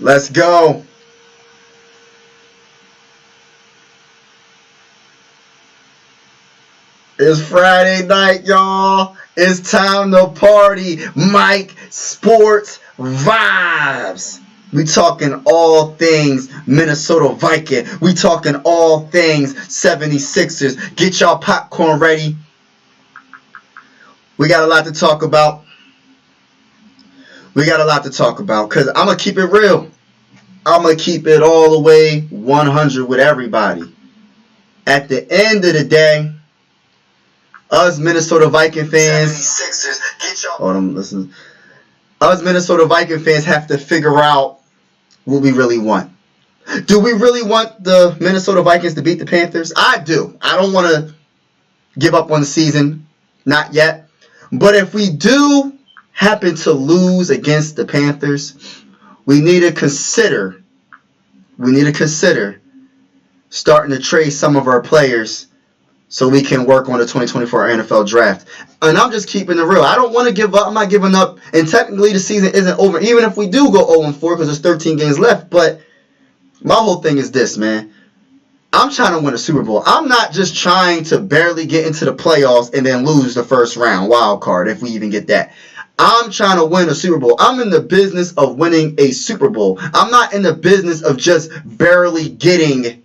Let's go. It's Friday night, y'all. It's time to party. Mike Sports Vibes. We talking all things Minnesota Viking. We talking all things 76ers. Get y'all popcorn ready. We got a lot to talk about. Because I'm going to keep it real. I'm going to keep it all the way 100 with everybody. At the end of the day, us Minnesota Viking fans, 76ers, get y'all. Hold on, listen. Us Minnesota Viking fans have to figure out what we really want. Do we really want the Minnesota Vikings to beat the Panthers? I do. I don't want to give up on the season. Not yet. But if we do happen to lose against the Panthers, we need to consider starting to trade some of our players so we can work on the 2024 NFL draft. And I'm just keeping it real. I don't want to give up. I'm not giving up. And technically the season isn't over. Even if we do go 0-4 because there's 13 games left. But my whole thing is this, man. I'm trying to win a Super Bowl. I'm not just trying to barely get into the playoffs and then lose the first round wild card if we even get that. I'm trying to win a Super Bowl. I'm in the business of winning a Super Bowl. I'm not in the business of just barely getting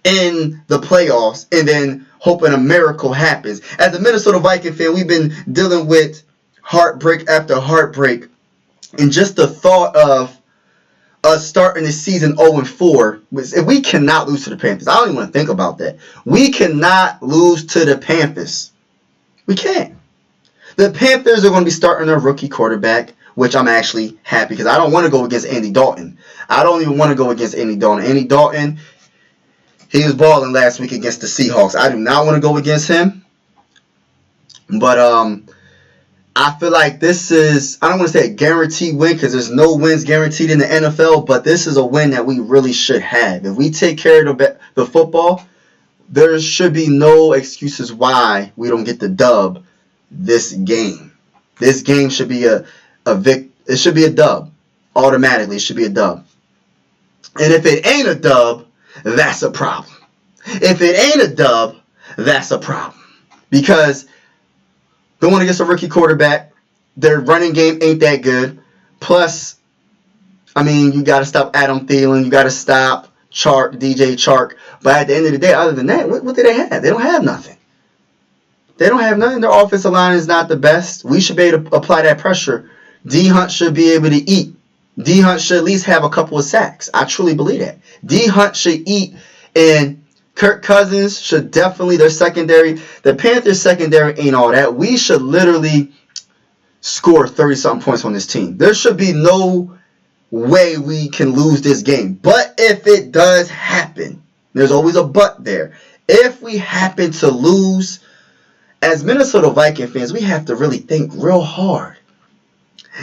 in the playoffs and then hoping a miracle happens. As a Minnesota Viking fan, we've been dealing with heartbreak after heartbreak. And just the thought of us starting the season 0-4, if we cannot lose to the Panthers. I don't even want to think about that. We cannot lose to the Panthers. We can't. The Panthers are going to be starting their rookie quarterback, which I'm actually happy because I don't want to go against Andy Dalton. I don't even want to go against Andy Dalton. Andy Dalton, he was balling last week against the Seahawks. I do not want to go against him. But I feel like this is, I don't want to say a guaranteed win because there's no wins guaranteed in the NFL, but this is a win that we really should have. If we take care of the football, there should be no excuses why we don't get the dub this game. This game should be it should be a dub. Automatically, it should be a dub. And if it ain't a dub, that's a problem. If it ain't a dub, that's a problem. Because going against a rookie quarterback, their running game ain't that good. Plus, I mean, you got to stop Adam Thielen. You got to stop DJ Chark. But at the end of the day, other than that, what do they have? They don't have nothing. They don't have nothing. Their offensive line is not the best. We should be able to apply that pressure. D. Hunt should be able to eat. D. Hunt should at least have a couple of sacks. I truly believe that. D. Hunt should eat, and Kirk Cousins should definitely, their secondary, the Panthers secondary ain't all that. We should literally score 30-something points on this team. There should be no way we can lose this game. But if it does happen, there's always a but there. If we happen to lose, as Minnesota Viking fans, we have to really think real hard.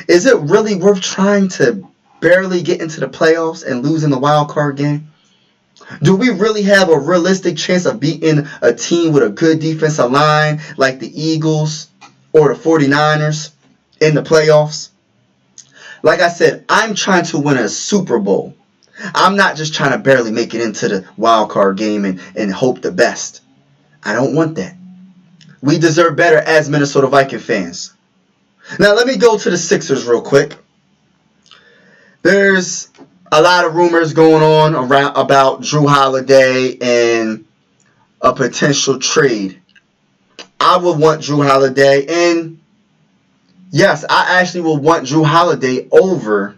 Is it really worth trying to barely get into the playoffs and lose in the wild card game? Do we really have a realistic chance of beating a team with a good defensive line like the Eagles or the 49ers in the playoffs? Like I said, I'm trying to win a Super Bowl. I'm not just trying to barely make it into the wild card game and hope the best. I don't want that. We deserve better as Minnesota Viking fans. Now, let me go to the Sixers real quick. There's a lot of rumors going on about Drew Holiday and a potential trade. I would want Drew Holiday, and yes, I actually will want Drew Holiday over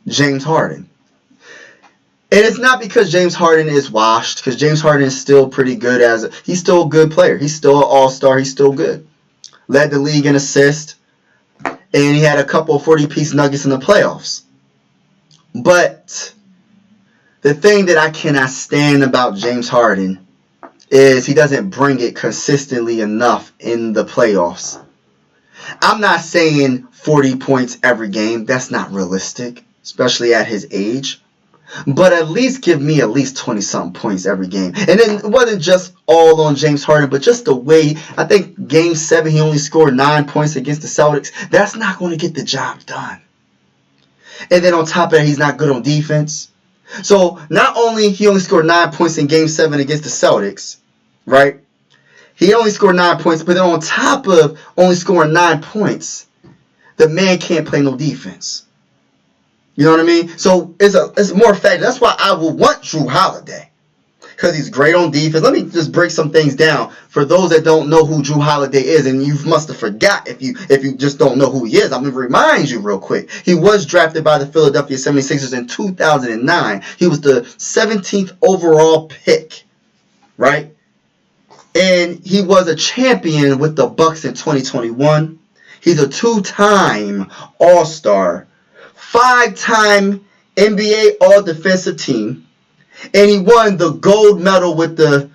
James Harden. And it's not because James Harden is washed, because James Harden is still pretty good he's still a good player. He's still an all-star. He's still good. Led the league in assists, and he had a couple of 40-piece nuggets in the playoffs. But the thing that I cannot stand about James Harden is he doesn't bring it consistently enough in the playoffs. I'm not saying 40 points every game. That's not realistic, especially at his age. But at least give me at least 20-something points every game. And then it wasn't just all on James Harden, but just the way, I think Game 7, he only scored 9 points against the Celtics. That's not going to get the job done. And then on top of that, he's not good on defense. So not only he only scored 9 points in Game 7 against the Celtics, right? He only scored 9 points, but then on top of only scoring 9 points, the man can't play no defense. You know what I mean? So it's more fact. That's why I will want Jrue Holiday. Because he's great on defense. Let me just break some things down for those that don't know who Jrue Holiday is, and you must have forgot if you just don't know who he is. I'm going to remind you real quick. He was drafted by the Philadelphia 76ers in 2009. He was the 17th overall pick, right? And he was a champion with the Bucks in 2021. He's a 2-time All-Star, 5-time NBA All-Defensive Team. And he won the gold medal with the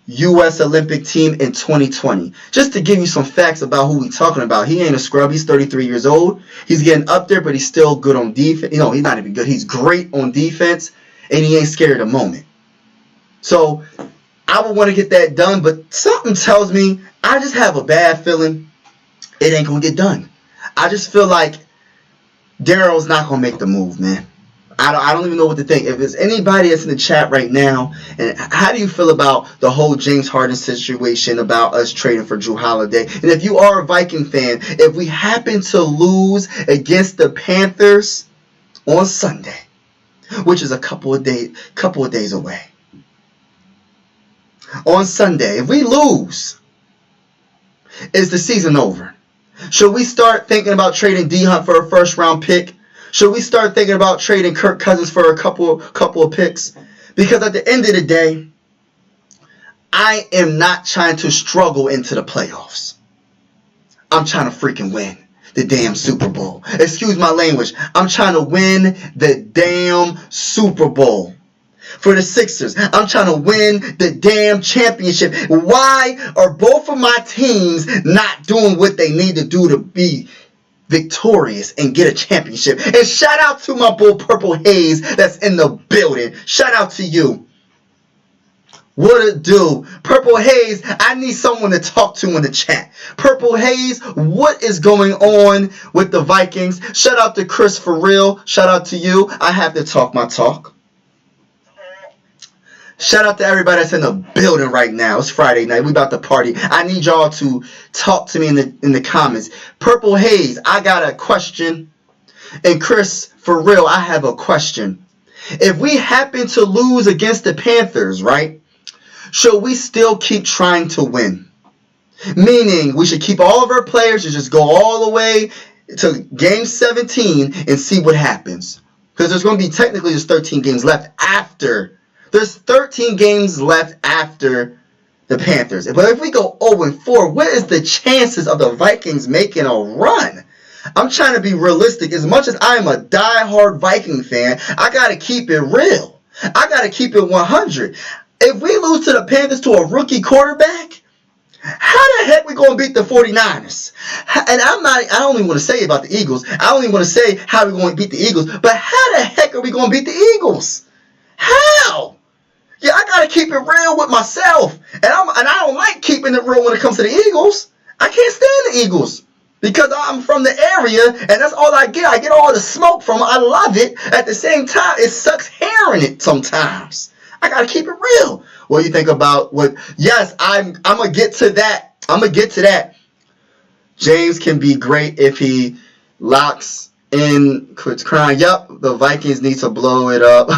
U.S. Olympic team in 2020. Just to give you some facts about who we're talking about. He ain't a scrub. He's 33 years old. He's getting up there, but he's still good on defense. You know, he's not even good. He's great on defense, and he ain't scared of the moment. So I would want to get that done, but something tells me, I just have a bad feeling it ain't going to get done. I just feel like Daryl's not going to make the move, man. I don't even know what to think. If there's anybody that's in the chat right now, and how do you feel about the whole James Harden situation, about us trading for Jrue Holiday? And if you are a Viking fan, if we happen to lose against the Panthers on Sunday, which is a couple of days away, on Sunday, if we lose, is the season over? Should we start thinking about trading D-Hunt for a first-round pick? Should we start thinking about trading Kirk Cousins for a couple of picks? Because at the end of the day, I am not trying to struggle into the playoffs. I'm trying to freaking win the damn Super Bowl. Excuse my language. I'm trying to win the damn Super Bowl. For the Sixers, I'm trying to win the damn championship. Why are both of my teams not doing what they need to do to be victorious and get a championship? And shout out to my boy Purple Haze that's in the building. Shout out to you. What it do? Purple Haze, I need someone to talk to in the chat. Purple Haze, what is going on with the Vikings? Shout out to Chris for real. Shout out to you. I have to talk my talk. Shout out to everybody that's in the building right now. It's Friday night. We about to party. I need y'all to talk to me in the comments. Purple Haze, I got a question. And Chris, for real, I have a question. If we happen to lose against the Panthers, right, should we still keep trying to win? Meaning, we should keep all of our players and just go all the way to Game 17 and see what happens. Because there's going to be technically just 13 games left after. There's 13 games left after the Panthers. But if we go 0-4, what is the chances of the Vikings making a run? I'm trying to be realistic. As much as I am a die-hard Viking fan, I got to keep it real. I got to keep it 100. If we lose to the Panthers to a rookie quarterback, how the heck we going to beat the 49ers? And I don't even want to say about the Eagles. I don't even want to say how we're going to beat the Eagles. But how the heck are we going to beat the Eagles? How? Yeah, I gotta keep it real with myself, and I don't like keeping it real when it comes to the Eagles. I can't stand the Eagles because I'm from the area, and that's all I get. I get all the smoke from it. I love it. At the same time, it sucks hearing it sometimes. I gotta keep it real. What do you think about what? Yes, I'm gonna get to that. I'm gonna get to that. James can be great if he locks in, quits crying. Yup, the Vikings need to blow it up.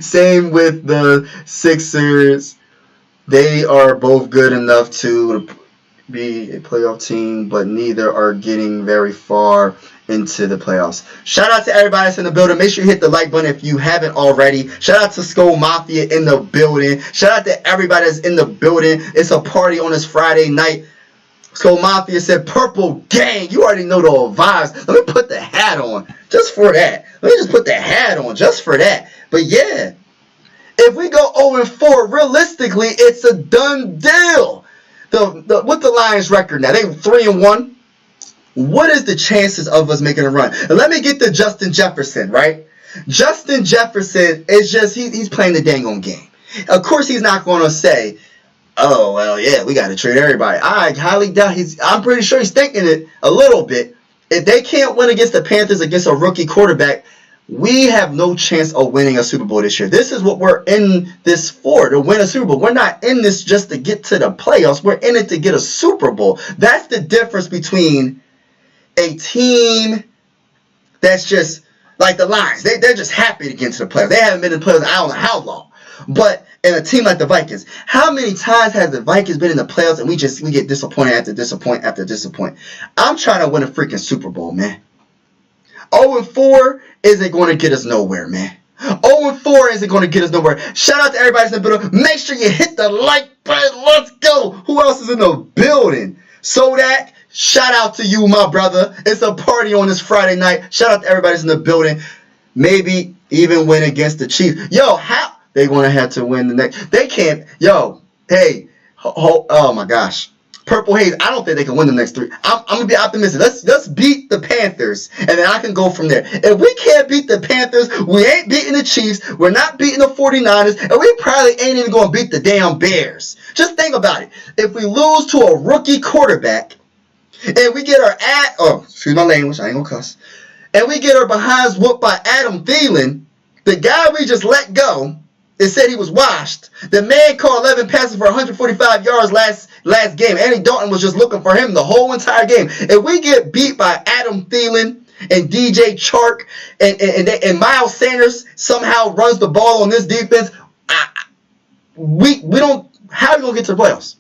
Same with the Sixers. They are both good enough to be a playoff team, but neither are getting very far into the playoffs. Shout out to everybody that's in the building. Make sure you hit the like button if you haven't already. Shout out to Skull Mafia in the building. Shout out to everybody that's in the building. It's a party on this Friday night. So Mafia said, Purple Gang, you already know the vibes. Let me put the hat on just for that. Let me just put the hat on just for that. But yeah, if we go 0-4, realistically, it's a done deal. With the Lions record now, they 3-1. What is the chances of us making a run? And let me get to Justin Jefferson, right? Justin Jefferson is just, he's playing the dang on game. Of course, he's not going to say, oh, well, yeah, we got to trade everybody. I highly doubt I'm pretty sure he's thinking it a little bit. If they can't win against the Panthers against a rookie quarterback, we have no chance of winning a Super Bowl this year. This is what we're in this for, to win a Super Bowl. We're not in this just to get to the playoffs. We're in it to get a Super Bowl. That's the difference between a team that's just like the Lions. They're just happy to get into the playoffs. They haven't been in the playoffs I don't know how long. But in a team like the Vikings, how many times has the Vikings been in the playoffs and we get disappointed after disappointment after disappointment? I'm trying to win a freaking Super Bowl, man. 0-4 isn't going to get us nowhere, man. 0-4 isn't going to get us nowhere. Shout out to everybody in the building. Make sure you hit the like button. Let's go. Who else is in the building? Sodak, shout out to you, my brother. It's a party on this Friday night. Shout out to everybody in the building. Maybe even win against the Chiefs. Yo, how? They're going to have to win the next. They can't. Yo, hey. Oh, my gosh. Purple Haze, I don't think they can win the next 3. I'm going to be optimistic. Let's beat the Panthers, and then I can go from there. If we can't beat the Panthers, we ain't beating the Chiefs, we're not beating the 49ers, and we probably ain't even going to beat the damn Bears. Just think about it. If we lose to a rookie quarterback, and we get our excuse my language, I ain't going to cuss, and we get our behinds whooped by Adam Thielen, the guy we just let go, it said he was washed. The man caught 11 passes for 145 yards last game. Andy Dalton was just looking for him the whole entire game. If we get beat by Adam Thielen and DJ Chark and Miles Sanders somehow runs the ball on this defense, we don't. How are we gonna get to the playoffs?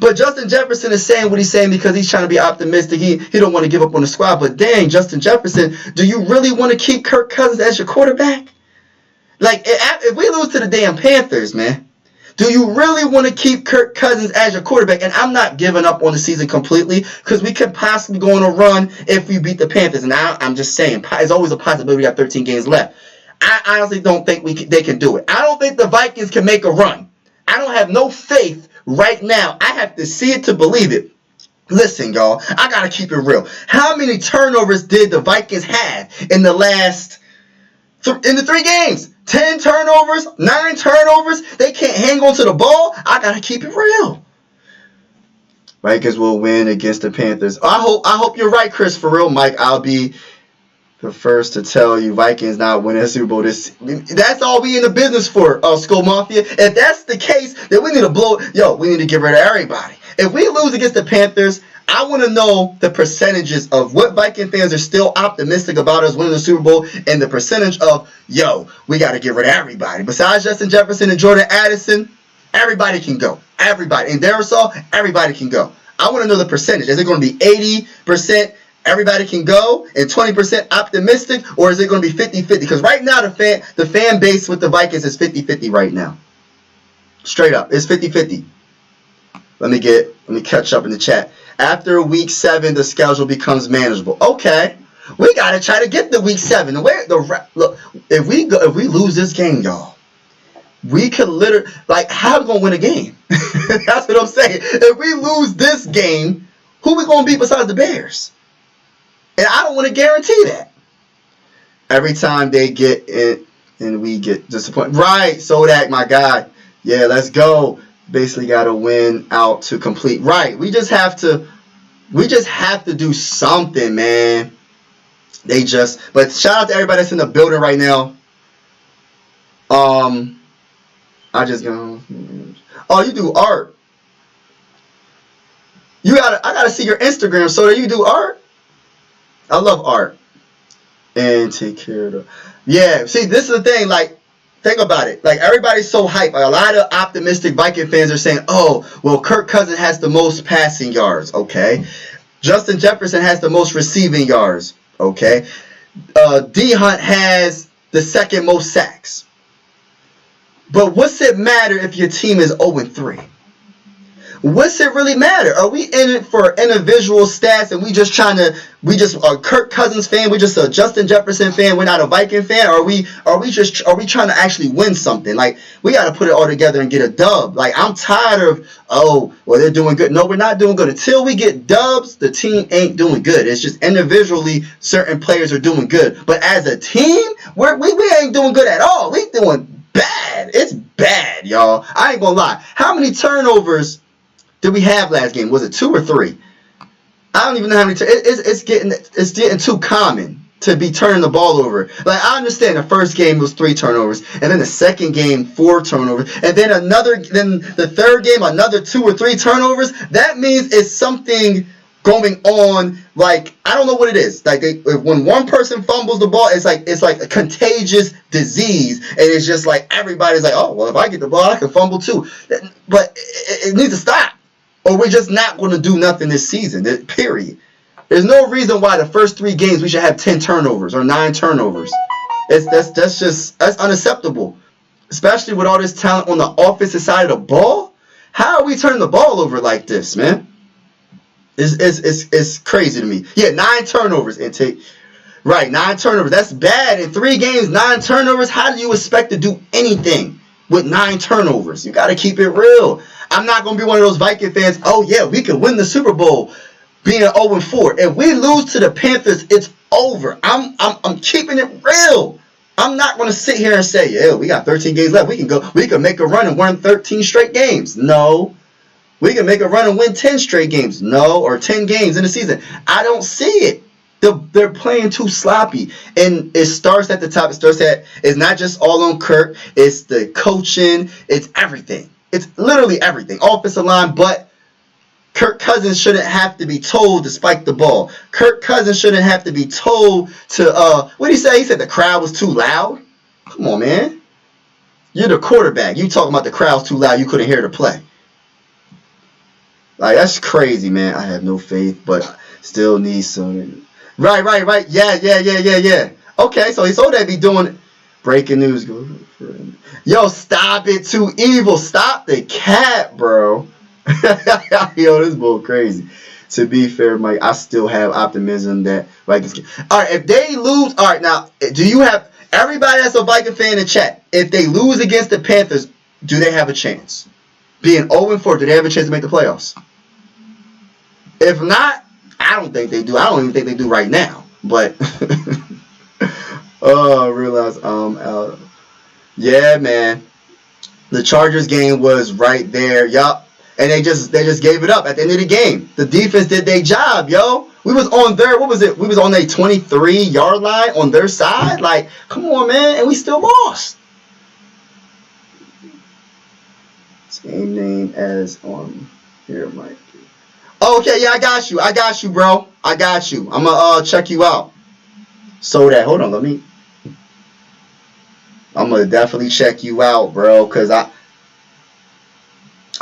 But Justin Jefferson is saying what he's saying because he's trying to be optimistic. He don't want to give up on the squad. But dang, Justin Jefferson, do you really want to keep Kirk Cousins as your quarterback? Like, if we lose to the damn Panthers, man, do you really want to keep Kirk Cousins as your quarterback? And I'm not giving up on the season completely because we could possibly go on a run if we beat the Panthers. And I'm just saying, there's always a possibility we got 13 games left. I honestly don't think they can do it. I don't think the Vikings can make a run. I don't have no faith right now. I have to see it to believe it. Listen, y'all, I got to keep it real. How many turnovers did the Vikings have in the last in the 3 games? 10 turnovers, 9 turnovers. They can't hang on to the ball. I gotta keep it real. Vikings will win against the Panthers. I hope you're right, Chris. For real, Mike. I'll be the first to tell you Vikings not winning a Super Bowl. That's all we in the business for, Skull Mafia. If that's the case, then we need to we need to get rid of everybody. If we lose against the Panthers, I want to know the percentages of what Viking fans are still optimistic about us winning the Super Bowl and the percentage of, we got to get rid of everybody. Besides Justin Jefferson and Jordan Addison, everybody can go. Everybody. And Darisaw, everybody can go. I want to know the percentage. Is it going to be 80% everybody can go and 20% optimistic, or is it going to be 50-50? Because right now the fan base with the Vikings is 50-50 right now. Straight up. It's 50-50. Let me catch up in the chat. After week 7, the schedule becomes manageable. Okay, we gotta try to get to week 7. Look, if we lose this game, y'all, we could literally how are we gonna win a game? That's what I'm saying. If we lose this game, who we gonna beat besides the Bears? And I don't want to guarantee that. Every time they get it and we get disappointed, right? Sodak, my guy, yeah, let's go. Basically got to win out to complete. Right. We just have to do something, man. But shout out to everybody that's in the building right now. I you do art. I gotta see your Instagram so that you do art. I love art. And take care of the. Yeah, see, this is the thing, think about it. Everybody's so hyped. A lot of optimistic Viking fans are saying, Kirk Cousins has the most passing yards. Okay. Justin Jefferson has the most receiving yards. Okay. D Hunt has the second most sacks. But what's it matter if your team is 0-3? What's it really matter? Are we in it for individual stats and we just a Kirk Cousins fan, we just a Justin Jefferson fan, we're not a Viking fan? Or are we trying to actually win something? We got to put it all together and get a dub. I'm tired of, they're doing good. No, we're not doing good. Until we get dubs, the team ain't doing good. It's just individually certain players are doing good. But as a team, we ain't doing good at all. We doing bad. It's bad, y'all. I ain't gonna lie. How many turnovers did we have last game? Was it 2 or 3? I don't even know how many. It's getting too common to be turning the ball over. Like, I understand the first game was 3 turnovers, and then the second game 4 turnovers, and then the third game another 2 or 3 turnovers. That means it's something going on. Like, I don't know what it is. Like, when one person fumbles the ball, it's like a contagious disease, and it's just like everybody's like, oh well, if I get the ball, I can fumble too. But it needs to stop, or we're just not going to do nothing this season. Period. There's no reason why the first 3 games we should have 10 turnovers or 9 turnovers. That's unacceptable. Especially with all this talent on the offensive side of the ball. How are we turning the ball over like this, man? It's crazy to me. Yeah, 9 turnovers intake. Right, 9 turnovers. That's bad. In 3 games, 9 turnovers. How do you expect to do anything with 9 turnovers? You got to keep it real. I'm not going to be one of those Viking fans. Oh yeah, we could win the Super Bowl being 0-4. If we lose to the Panthers, it's over. I'm keeping it real. I'm not going to sit here and say, yeah, we got 13 games left. We can make a run and win 13 straight games. No. We can make a run and win 10 straight games. No. Or 10 games in the season. I don't see it. They're playing too sloppy. And it starts at the top. It's not just all on Kirk. It's the coaching. It's everything. It's literally everything. Offensive line, but Kirk Cousins shouldn't have to be told to spike the ball. Kirk Cousins shouldn't have to be told to, what did he say? He said the crowd was too loud. Come on, man. You're the quarterback. You talking about the crowd's too loud. You couldn't hear the play. Like, that's crazy, man. I have no faith, but still need some. Right. Yeah. Okay, so they be doing it. Breaking news. Yo, stop it. Too evil. Stop the cat, bro. Yo, this bull crazy. To be fair, Mike, I still have optimism that Vikings can. All right, if they lose, all right, now, do you have everybody that's a Viking fan in the chat? If they lose against the Panthers, do they have a chance? Being 0-4, do they have a chance to make the playoffs? If not, I don't think they do. I don't even think they do right now. But oh, I realize out. Yeah, man. The Chargers game was right there. Yup. And they just gave it up at the end of the game. The defense did their job, yo. We was on their, what was it? We was on their 23-yard line on their side. Like, come on, man. And we still lost. Same name as on here, Mike. Oh, okay, yeah, I got you, bro. I got you. I'm going to check you out. So that, hold on, I'm going to definitely check you out, bro, because I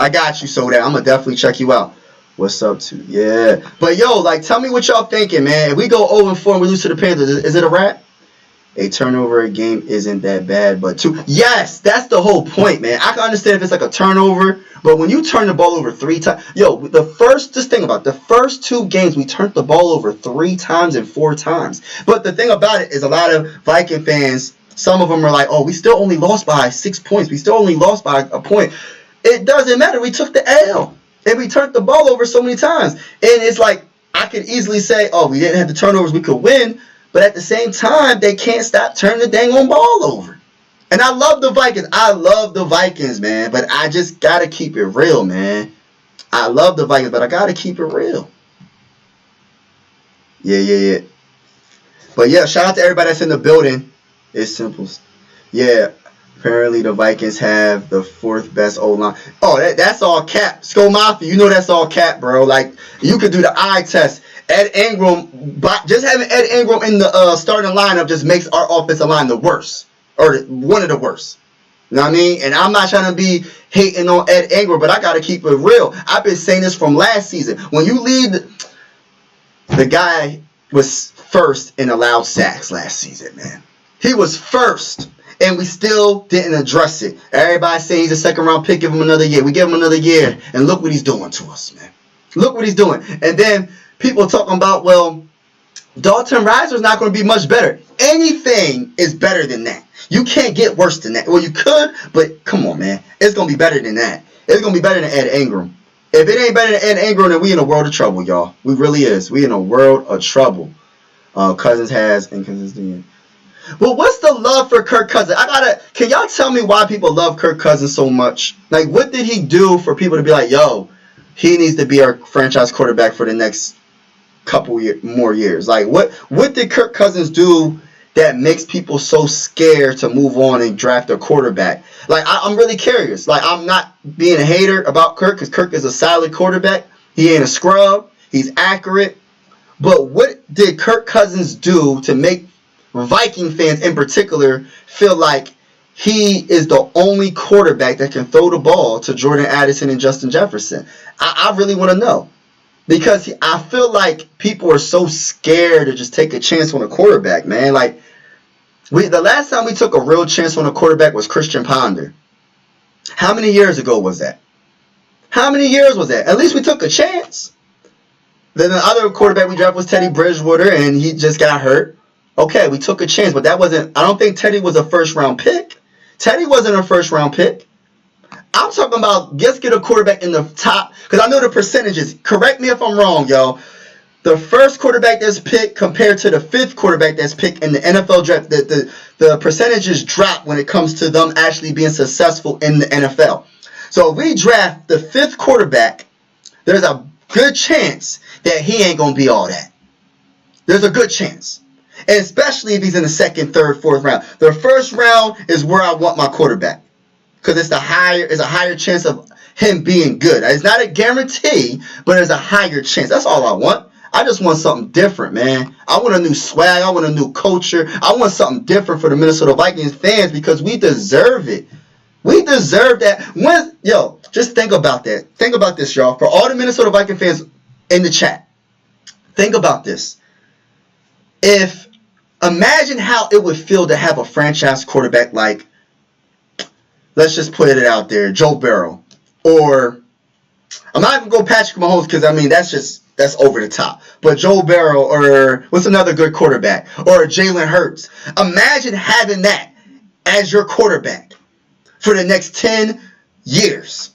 got you, so that I'm going to definitely check you out. What's up, too? Yeah. But, yo, like, tell me what y'all thinking, man. If we go 0-4 and we lose to the Panthers, is it a wrap? A turnover a game isn't that bad, but 2. Yes, that's the whole point, man. I can understand if it's like a turnover, but when you turn the ball over 3 times, yo, just think about it, the first 2 games we turned the ball over 3 times and 4 times. But the thing about it is a lot of Viking fans, some of them are like, oh, we still only lost by 6 points. We still only lost by a point. It doesn't matter. We took the L, and we turned the ball over so many times. And it's like, I could easily say, oh, we didn't have the turnovers, we could win. But at the same time, they can't stop turning the dang on ball over. And I love the Vikings. I love the Vikings, man. But I just got to keep it real, man. I love the Vikings, but I got to keep it real. Yeah. But, yeah, shout out to everybody that's in the building. It's simple. Yeah, apparently the Vikings have the 4th best O-line. Oh, that's all cap. Skull Mafia, you know that's all cap, bro. Like, you could do the eye test. Ed Ingram, just having Ed Ingram in the starting lineup just makes our offensive line the worst, or one of the worst. You know what I mean? And I'm not trying to be hating on Ed Ingram, but I got to keep it real. I've been saying this from last season. When you lead, the guy was first in allowed sacks last season, man. He was first, and we still didn't address it. Everybody saying he's a 2nd-round pick, give him another year. We give him another year, and look what he's doing to us, man. Look what he's doing. And then people talking about, well, Dalton Riser's not going to be much better. Anything is better than that. You can't get worse than that. Well, you could, but come on, man. It's going to be better than that. It's going to be better than Ed Ingram. If it ain't better than Ed Ingram, then we in a world of trouble, y'all. We really is. We in a world of trouble. Cousins has inconsistent. Well, what's the love for Kirk Cousins? Can y'all tell me why people love Kirk Cousins so much? Like, what did he do for people to be like, yo, he needs to be our franchise quarterback for the next couple more years. Like, what did Kirk Cousins do that makes people so scared to move on and draft a quarterback? Like, I'm really curious. Like, I'm not being a hater about Kirk because Kirk is a solid quarterback. He ain't a scrub. He's accurate. But what did Kirk Cousins do to make Viking fans in particular feel like he is the only quarterback that can throw the ball to Jordan Addison and Justin Jefferson? I really want to know. Because I feel like people are so scared to just take a chance on a quarterback, man. Like, the last time we took a real chance on a quarterback was Christian Ponder. How many years ago was that? How many years was that? At least we took a chance. Then the other quarterback we drafted was Teddy Bridgewater, and he just got hurt. Okay, we took a chance, but that wasn't... I don't think Teddy was a first-round pick. Teddy wasn't a first-round pick. I'm talking about just get a quarterback in the top, because I know the percentages. Correct me if I'm wrong, yo. The first quarterback that's picked compared to the fifth quarterback that's picked in the NFL draft, the percentages drop when it comes to them actually being successful in the NFL. So if we draft the fifth quarterback, there's a good chance that he ain't going to be all that. There's a good chance. And especially if he's in the second, third, fourth round. The first round is where I want my quarterback. Because it's a higher chance of him being good. It's not a guarantee, but there's a higher chance. That's all I want. I just want something different, man. I want a new swag. I want a new culture. I want something different for the Minnesota Vikings fans because we deserve it. We deserve that. Just think about that. Think about this, y'all. For all the Minnesota Viking fans in the chat, think about this. Imagine how it would feel to have a franchise quarterback like, let's just put it out there, Joe Burrow. Or, I'm not even going to Patrick Mahomes because, that's over the top. But Joe Burrow, or what's another good quarterback? Or Jalen Hurts. Imagine having that as your quarterback for the next 10 years.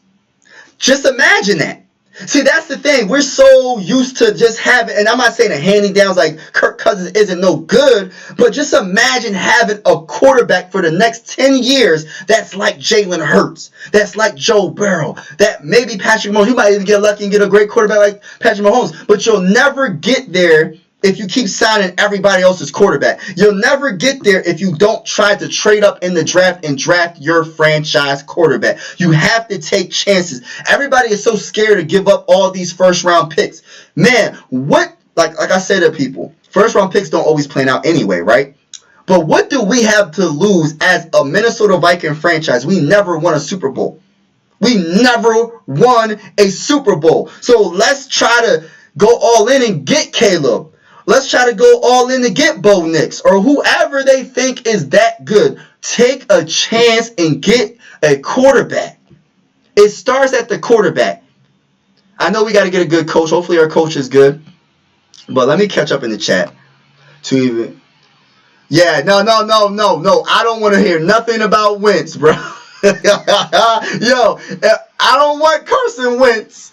Just imagine that. See, that's the thing. We're so used to just having, and I'm not saying the hand-me-downs like Kirk Cousins isn't no good, but just imagine having a quarterback for the next 10 years that's like Jalen Hurts, that's like Joe Burrow, that maybe Patrick Mahomes. You might even get lucky and get a great quarterback like Patrick Mahomes, but you'll never get there if you keep signing everybody else's quarterback. You'll never get there if you don't try to trade up in the draft and draft your franchise quarterback. You have to take chances. Everybody is so scared to give up all these first-round picks. Man, like I said to people, first-round picks don't always plan out anyway, right? But what do we have to lose as a Minnesota Viking franchise? We never won a Super Bowl. We never won a Super Bowl. So let's try to go all in and get Caleb. Let's try to go all in to get Bo Nix or whoever they think is that good. Take a chance and get a quarterback. It starts at the quarterback. I know we got to get a good coach. Hopefully our coach is good. But let me catch up in the chat. Yeah, no. I don't want to hear nothing about Wentz, bro. Yo, I don't want Carson Wentz.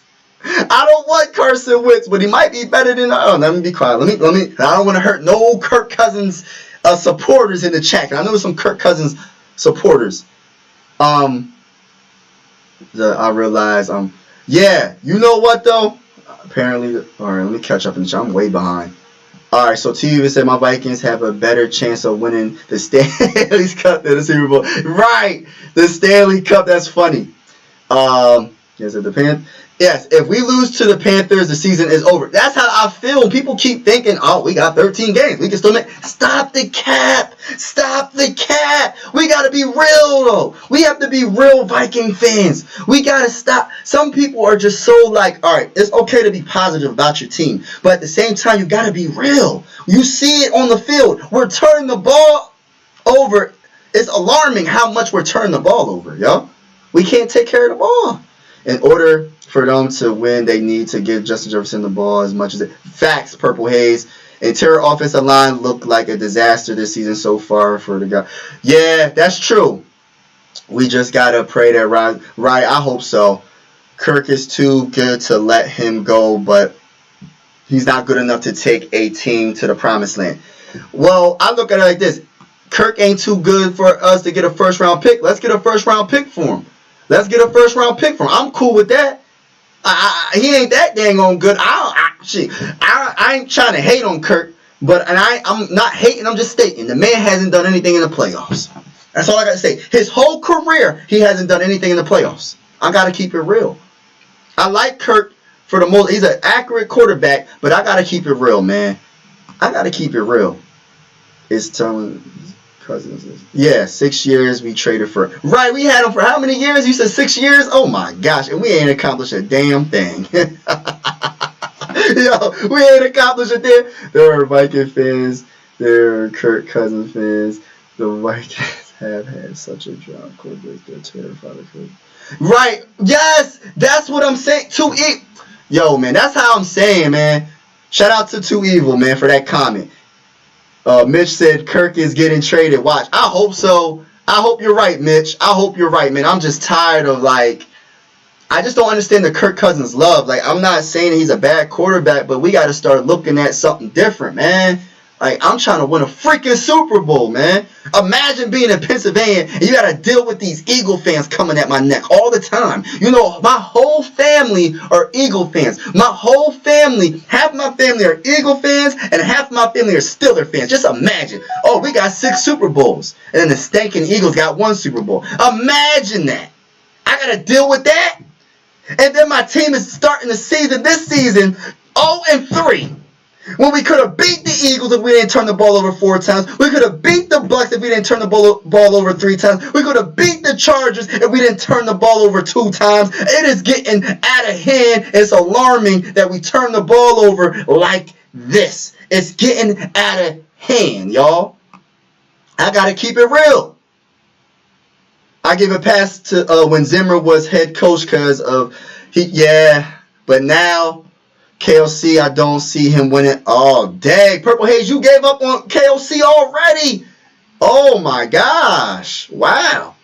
I don't want Carson Wentz, but he might be better than... Oh, let me be quiet. Let me. I don't want to hurt no Kirk Cousins supporters in the chat. I know there's some Kirk Cousins supporters. I realize... Yeah, you know what, though? Apparently... All right, let me catch up in the chat. I'm way behind. All right, so TV said my Vikings have a better chance of winning the Stanley Cup than the Super Bowl. Right, the Stanley Cup. That's funny. Yes, it depends. Yes, if we lose to the Panthers, the season is over. That's how I feel. People keep thinking, oh, we got 13 games. We can still make... Stop the cap. Stop the cap. We got to be real, though. We have to be real Viking fans. We got to stop. Some people are just so like, all right, it's okay to be positive about your team. But at the same time, you got to be real. You see it on the field. We're turning the ball over. It's alarming how much we're turning the ball over, yo. We can't take care of the ball. In order for them to win, they need to give Justin Jefferson the ball as much as it. Facts, Purple Haze. Interior offensive line looked like a disaster this season so far for the guy. Yeah, that's true. We just got to pray that right. I hope so. Kirk is too good to let him go, but he's not good enough to take a team to the promised land. Well, I look at it like this. Kirk ain't too good for us to get a first-round pick. Let's get a first-round pick for him. I'm cool with that. He ain't that dang on good. I ain't trying to hate on Kirk, but I'm not hating. I'm just stating the man hasn't done anything in the playoffs. That's all I gotta say. His whole career, he hasn't done anything in the playoffs. I gotta keep it real. I like Kirk for the most. He's an accurate quarterback, but I gotta keep it real, man. I gotta keep it real. It's telling Cousins. Yeah, 6 years we traded for. Right, we had him for how many years? You said 6 years? Oh my gosh, and we ain't accomplished a damn thing. Yo, we ain't accomplished a thing. There are Viking fans. There are Kirk Cousins fans. The Vikings have had such a drop quarterback. They're terrified of Kirk. Right. Yes, that's what I'm saying. Yo, man, that's how I'm saying, man. Shout out to Too Evil, man, for that comment. Mitch said Kirk is getting traded. Watch. I hope so. I hope you're right, Mitch. I hope you're right, man. I'm just tired of, like, I just don't understand the Kirk Cousins love. Like, I'm not saying he's a bad quarterback, but we got to start looking at something different, man. Like, I'm trying to win a freaking Super Bowl, man. Imagine being in Pennsylvania and you got to deal with these Eagle fans coming at my neck all the time. You know, my whole family are Eagle fans. My whole family, half my family are Eagle fans and half my family are Steeler fans. Just imagine. Oh, we got 6 Super Bowls. And then the stinking Eagles got 1 Super Bowl. Imagine that. I got to deal with that. And then my team is starting the season, this season, 0-3. When we could have beat the Eagles if we didn't turn the ball over 4 times. We could have beat the Bucks if we didn't turn the ball over 3 times. We could have beat the Chargers if we didn't turn the ball over 2 times. It is getting out of hand. It's alarming that we turn the ball over like this. It's getting out of hand, y'all. I got to keep it real. I give a pass to when Zimmer was head coach because of but now KLC, I don't see him winning. Oh, dang. Purple Haze, you gave up on KLC already. Oh, my gosh. Wow.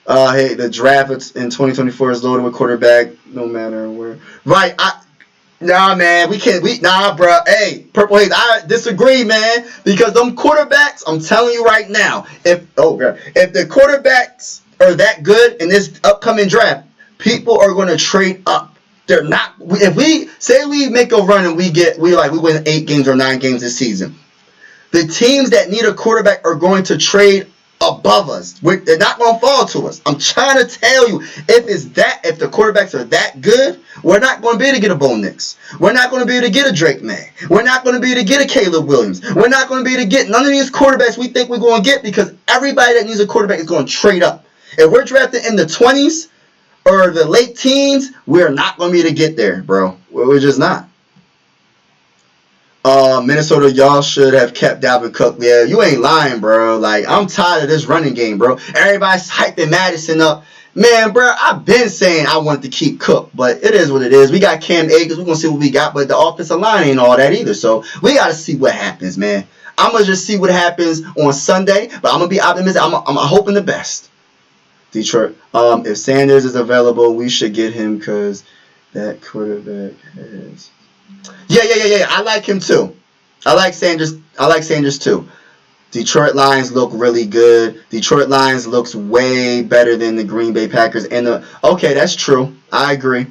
Hey, the draft in 2024 is loaded with quarterback no matter where. Right. Nah, man. Nah, bro. Hey, Purple Haze, I disagree, man. Because them quarterbacks, I'm telling you right now, if the quarterbacks are that good in this upcoming draft, people are going to trade up. They're not. If we say we make a run and we win 8 games or 9 games this season, the teams that need a quarterback are going to trade above us. They're not going to fall to us. I'm trying to tell you, if the quarterbacks are that good, we're not going to be able to get a Bo Nix. We're not going to be able to get a Drake May. We're not going to be able to get a Caleb Williams. We're not going to be able to get none of these quarterbacks we think we're going to get because everybody that needs a quarterback is going to trade up. If we're drafted in the 20s. Or the late teens, we're not going to be able to get there, bro. We're just not. Minnesota, y'all should have kept Dalvin Cook. Yeah, you ain't lying, bro. Like, I'm tired of this running game, bro. Everybody's hyping Madison up. Man, bro, I've been saying I wanted to keep Cook, but it is what it is. We got Cam Akers. We're going to see what we got, but the offensive line ain't all that either. So, we got to see what happens, man. I'm going to just see what happens on Sunday, but I'm going to be optimistic. I'm hoping the best. Detroit. If Sanders is available, we should get him because that quarterback has. Yeah. I like him too. I like Sanders too. Detroit Lions look really good. Detroit Lions looks way better than the Green Bay Packers. Okay, that's true. I agree.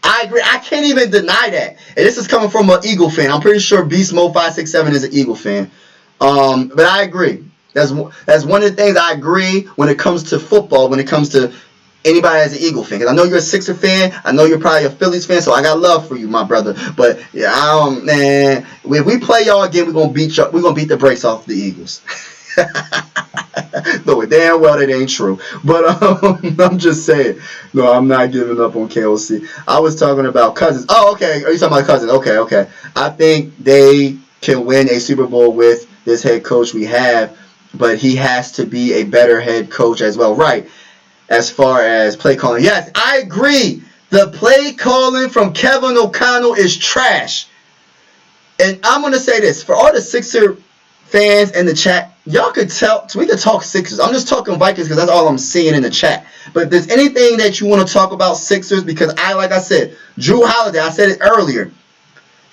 I can't even deny that. And this is coming from an Eagle fan. I'm pretty sure Beast Mo 567 is an Eagle fan. But I agree. That's one of the things I agree when it comes to football, when it comes to anybody as an Eagle fan. Because I know you're a Sixer fan. I know you're probably a Phillies fan, so I got love for you, my brother. But, man, if we play y'all again, we're going to beat y'all. We're going to beat the brakes off the Eagles. Though damn well that ain't true. But I'm just saying. No, I'm not giving up on KLC. I was talking about Cousins. Oh, okay. Are you talking about Cousins? Okay. I think they can win a Super Bowl with this head coach we have. But he has to be a better head coach as well. Right. As far as play calling. Yes, I agree. The play calling from Kevin O'Connell is trash. And I'm going to say this. For all the Sixer fans in the chat, y'all could tell. So we could talk Sixers. I'm just talking Vikings because that's all I'm seeing in the chat. But if there's anything that you want to talk about Sixers, because like I said, Drew Holiday, I said it earlier.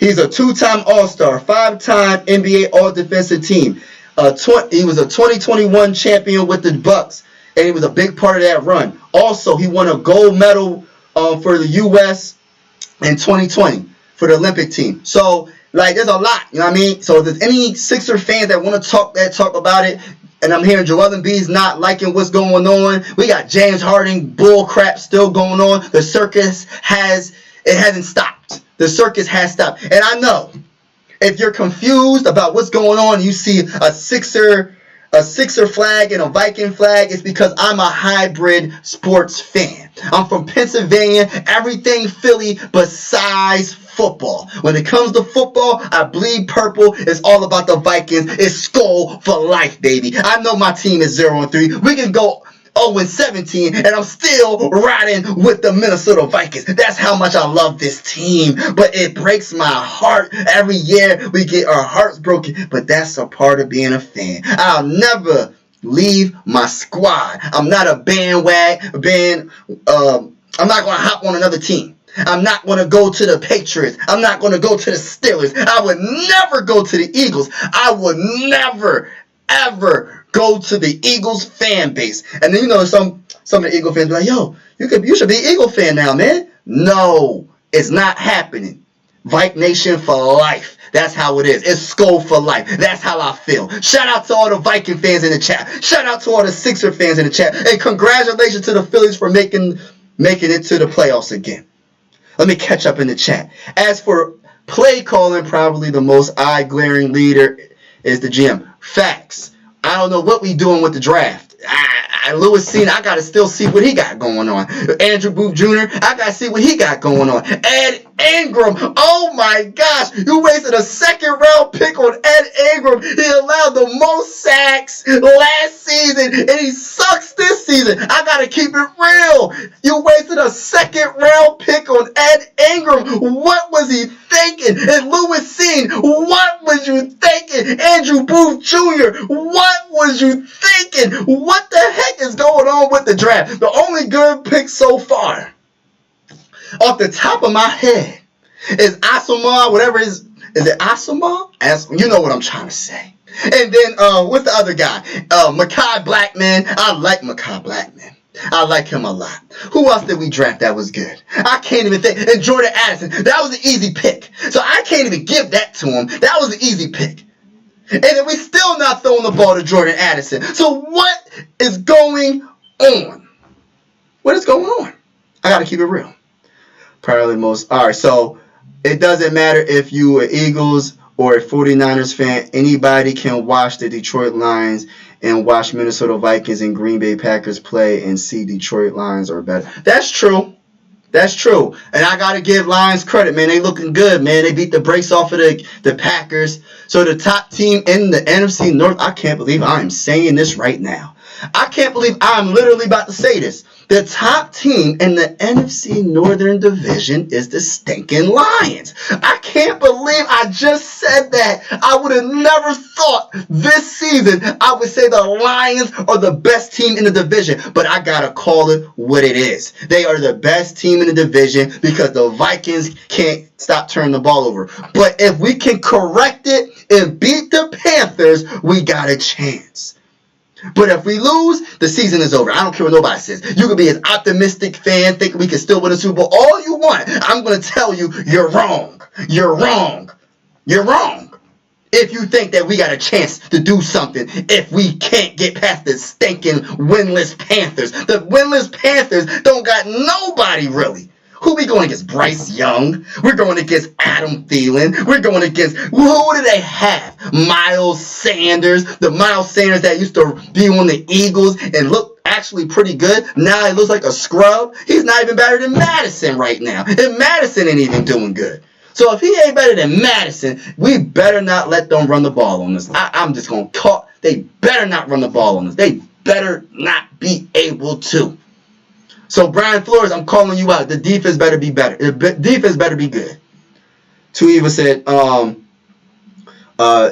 He's a 2-time All-Star, 5-time NBA All-Defensive Team. He was a 2021 champion with the Bucks, and he was a big part of that run. Also, he won a gold medal for the U.S. in 2020 for the Olympic team. So, like, there's a lot, you know what I mean? So, if there's any Sixer fans that want to talk about it, and I'm hearing Joel Embiid's not liking what's going on. We got James Harden bull crap still going on. The circus hasn't stopped. The circus has stopped. And I know, if you're confused about what's going on, you see a Sixer flag and a Viking flag, it's because I'm a hybrid sports fan. I'm from Pennsylvania, everything Philly besides football. When it comes to football, I bleed purple. It's all about the Vikings. It's skull for life, baby. I know my team is 0-3. We can go 0-17, and I'm still riding with the Minnesota Vikings. That's how much I love this team. But it breaks my heart. Every year we get our hearts broken. But that's a part of being a fan. I'll never leave my squad. I'm not a bandwagon. I'm not going to hop on another team. I'm not going to go to the Patriots. I'm not going to go to the Steelers. I would never go to the Eagles. I would never, ever go to the Eagles fan base. And then, some of the Eagle fans be like, yo, you should be an Eagle fan now, man. No, it's not happening. Vike Nation for life. That's how it is. It's skull for life. That's how I feel. Shout out to all the Viking fans in the chat. Shout out to all the Sixer fans in the chat. And congratulations to the Phillies for making it to the playoffs again. Let me catch up in the chat. As for play calling, probably the most eye-glaring leader is the GM. Facts. I don't know what we doing with the draft. Lewis Cena, I got to still see what he got going on. Andrew Booth Jr., I got to see what he got going on. Ed Ingram, oh my gosh, you wasted a second-round pick on Ed Ingram. He allowed the most sacks last season, and he sucks this season. I got to keep it real. You wasted a second-round pick on Ed Ingram. What was he thinking? And Lewis Cena, what was you thinking? Andrew Booth Jr., what was you thinking? What the heck is going on with the draft? The only good pick so far, off the top of my head, is Asamoah, whatever it is it Asamoah? You know what I'm trying to say. And then, what's the other guy? Mekhi Blackman. I like Mekhi Blackman. I like him a lot. Who else did we draft that was good? I can't even think. And Jordan Addison. That was an easy pick. So I can't even give that to him. That was an easy pick. And then we still not throwing the ball to Jordan Addison. So what is going on? What is going on? I got to keep it real. Probably most. All right, so it doesn't matter if you are Eagles or a 49ers fan. Anybody can watch the Detroit Lions and watch Minnesota Vikings and Green Bay Packers play and see Detroit Lions are better. That's true. That's true. And I got to give Lions credit, man. They looking good, man. They beat the brakes off of the Packers. So the top team in the NFC North, I can't believe I am saying this right now. I can't believe I'm literally about to say this. The top team in the NFC Northern Division is the stinking Lions. I can't believe I just said that. I would have never thought this season I would say the Lions are the best team in the division. But I got to call it what it is. They are the best team in the division because the Vikings can't stop turning the ball over. But if we can correct it and beat the Panthers, we got a chance. But if we lose, the season is over. I don't care what nobody says. You can be an optimistic fan, think we can still win a Super Bowl all you want. I'm going to tell you, you're wrong. You're wrong. You're wrong. If you think that we got a chance to do something, if we can't get past the stinking winless Panthers. The winless Panthers don't got nobody really. Who we going against? Bryce Young. We're going against Adam Thielen. We're going against, who do they have? Miles Sanders. The Miles Sanders that used to be on the Eagles and look actually pretty good. Now he looks like a scrub. He's not even better than Madison right now. And Madison ain't even doing good. So if he ain't better than Madison, we better not let them run the ball on us. I'm just going to call. They better not run the ball on us. They better not be able to. So, Brian Flores, I'm calling you out. The defense better be better. The defense better be good. Tuiva said,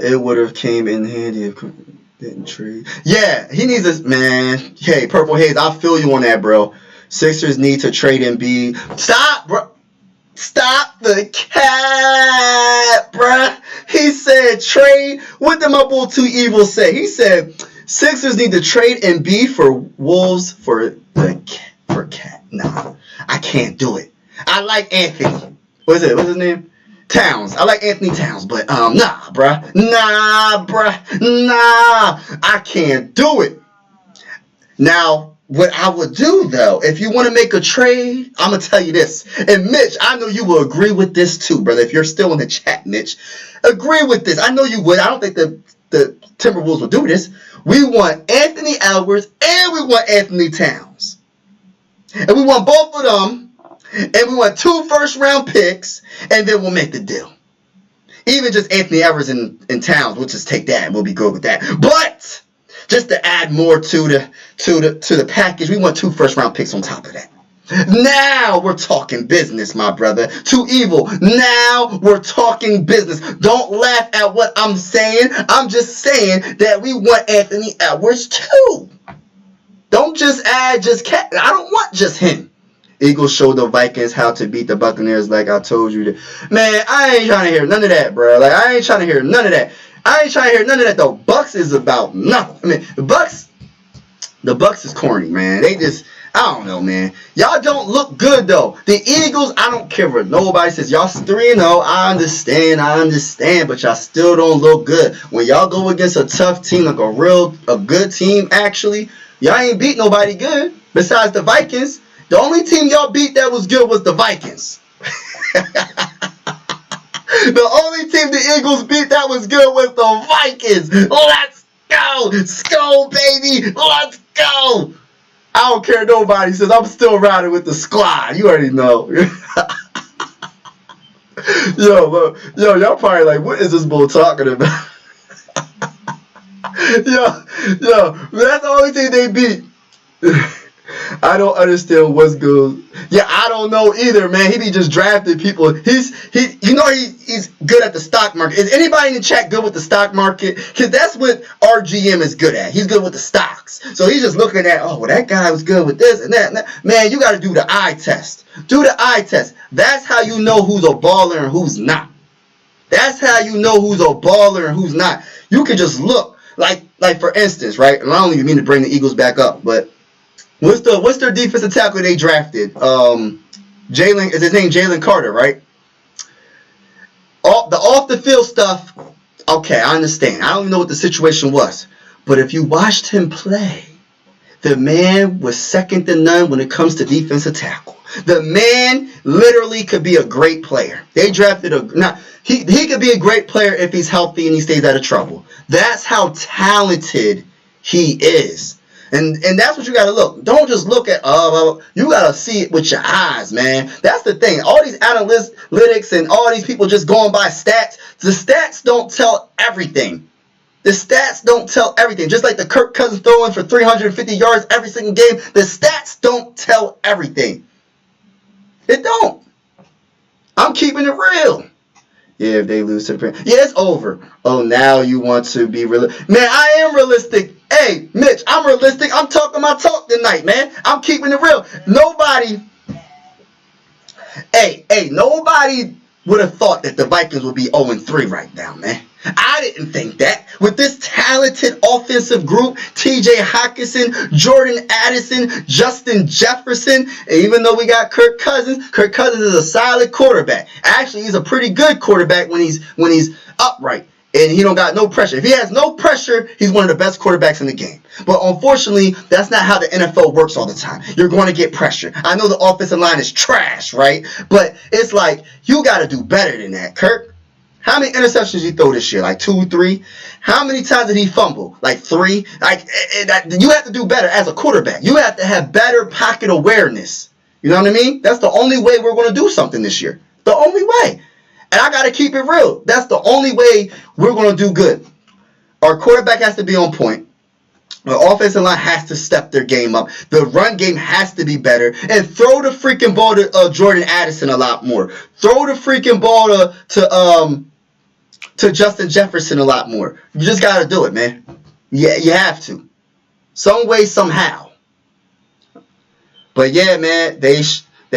it would have came in handy if didn't trade. Yeah, he needs this, man. Hey, Purple Haze, I feel you on that, bro. Sixers need to trade Embiid. Stop, bro. Stop the cat, bro. He said trade. What did my boy Too Evil say? He said Sixers need to trade Embiid for Wolves for the cat. Nah, I can't do it. I like Anthony. What's his name? Towns. I like Anthony Towns, but nah, bruh. Nah. I can't do it. Now, what I would do, though, if you want to make a trade, I'm going to tell you this. And, Mitch, I know you will agree with this, too, brother. If you're still in the chat, Mitch, agree with this. I know you would. I don't think the Timberwolves will do this. We want Anthony Edwards and we want Anthony Towns. And we want both of them. And we want 2 first-round picks. And then we'll make the deal. Even just Anthony Edwards and Towns, we'll just take that and we'll be good with that. But just to add more to the package, we want 2 first-round picks on top of that. Now we're talking business, my brother. Too evil. Now we're talking business. Don't laugh at what I'm saying. I'm just saying that we want Anthony Edwards too. Don't just add I don't want just him. Eagles showed the Vikings how to beat the Buccaneers like I told you. Man, I ain't trying to hear none of that, bro. Like, I ain't trying to hear none of that. I ain't trying to hear none of that, though. Bucks is about nothing. I mean, the Bucks is corny, man. They just, I don't know, man. Y'all don't look good, though. The Eagles, I don't care what nobody says. Y'all 3-0. I understand, but y'all still don't look good. When y'all go against a tough team, like a good team, actually, y'all ain't beat nobody good besides the Vikings. The only team y'all beat that was good was the Vikings. The only team the Eagles beat that was good was the Vikings. Let's go. Skull, baby. Let's go. I don't care nobody says. I'm still riding with the squad. You already know. Yo, y'all probably like, what is this bull talking about? yo, that's the only team they beat. I don't understand what's good. Yeah, I don't know either, man. He be just drafting people. He's good at the stock market. Is anybody in the chat good with the stock market? Because that's what our GM is good at. He's good with the stocks. So he's just looking at, oh, well, that guy was good with this and that and that. Man, you got to do the eye test. Do the eye test. That's how you know who's a baller and who's not. That's how you know who's a baller and who's not. You can just look. Like for instance, right? And I don't even mean to bring the Eagles back up, but what's their defensive tackle they drafted? Is his name Jalen Carter, right? The off the field stuff, okay, I understand. I don't even know what the situation was. But if you watched him play, the man was second to none when it comes to defensive tackle. The man literally could be a great player. They drafted he could be a great player if he's healthy and he stays out of trouble. That's how talented he is. And that's what you got to look. Don't just look at, you got to see it with your eyes, man. That's the thing. All these analytics and all these people just going by stats. The stats don't tell everything. The stats don't tell everything. Just like the Kirk Cousins throwing for 350 yards every single game, the stats don't tell everything. It don't. I'm keeping it real. Yeah, if they lose to the Patriots. Yeah, it's over. Oh, now you want to be real. Man, I am realistic. Hey, Mitch, I'm realistic. I'm talking my talk tonight, man. I'm keeping it real. Nobody would have thought that the Vikings would be 0-3 right now, man. I didn't think that. With this talented offensive group, TJ Hockenson, Jordan Addison, Justin Jefferson, and even though we got Kirk Cousins is a solid quarterback. Actually, he's a pretty good quarterback when he's upright. And he don't got no pressure. If he has no pressure, he's one of the best quarterbacks in the game. But unfortunately, that's not how the NFL works all the time. You're going to get pressure. I know the offensive line is trash, right? But it's like, you got to do better than that, Kirk. How many interceptions did he throw this year? Like 2, 3? How many times did he fumble? Like 3? You have to do better as a quarterback. You have to have better pocket awareness. You know what I mean? That's the only way we're going to do something this year. The only way. And I got to keep it real. That's the only way we're going to do good. Our quarterback has to be on point. The offensive line has to step their game up. The run game has to be better. And throw the freaking ball to Jordan Addison a lot more. Throw the freaking ball to Justin Jefferson a lot more. You just got to do it, man. Yeah, you have to. Some way, somehow. But yeah, man, they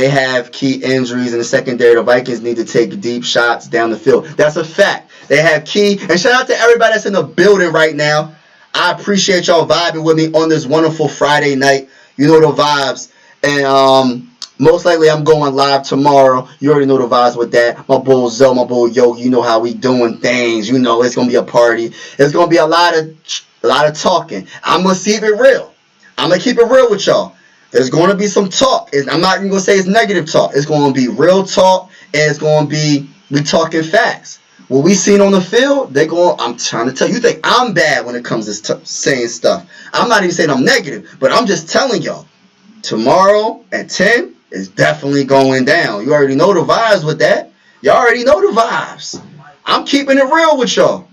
have key injuries in the secondary. The Vikings need to take deep shots down the field. That's a fact. They have key. And shout out to everybody that's in the building right now. I appreciate y'all vibing with me on this wonderful Friday night. You know the vibes. And Most likely I'm going live tomorrow. You already know the vibes with that. My bull Zoe, my bull Yogi, you know how we doing things. You know it's gonna be a party. It's gonna be a lot of talking. I'm gonna keep it real. I'm gonna keep it real with y'all. There's gonna be some talk. I'm not even gonna say it's negative talk. It's gonna be real talk, and it's gonna be we talking facts. What we seen on the field, I'm trying to tell you, think I'm bad when it comes to saying stuff. I'm not even saying I'm negative, but I'm just telling y'all. Tomorrow at 10 is definitely going down. You already know the vibes with that. You already know the vibes. I'm keeping it real with y'all.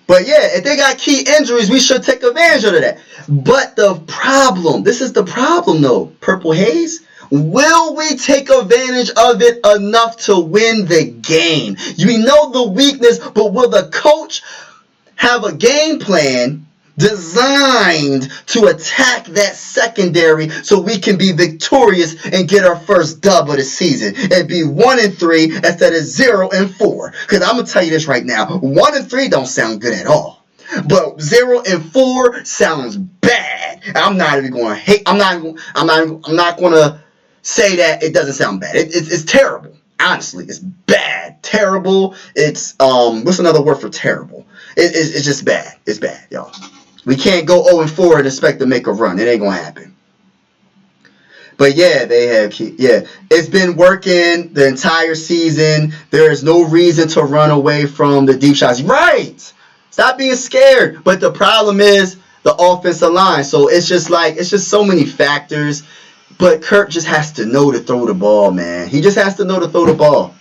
But yeah, if they got key injuries, we should take advantage of that. But the problem, this is the problem though, Purple Haze. Will we take advantage of it enough to win the game? We know the weakness, but will the coach have a game plan designed to attack that secondary so we can be victorious and get our first dub of the season and be 1-3 instead of 0-4? Because I'm gonna tell you this right now, 1-3 don't sound good at all, but 0-4 sounds bad. I'm not even going to hate. I'm not going to say that it doesn't sound bad. It's terrible. Honestly, it's bad, terrible. It's what's another word for terrible? It's just bad. It's bad, y'all. We can't go 0-4 and expect to make a run. It ain't gonna happen. But yeah, it's been working the entire season. There is no reason to run away from the deep shots. Right. Stop being scared. But the problem is the offensive line. So it's just so many factors. But Kirk just has to know to throw the ball, man. He just has to know to throw the ball.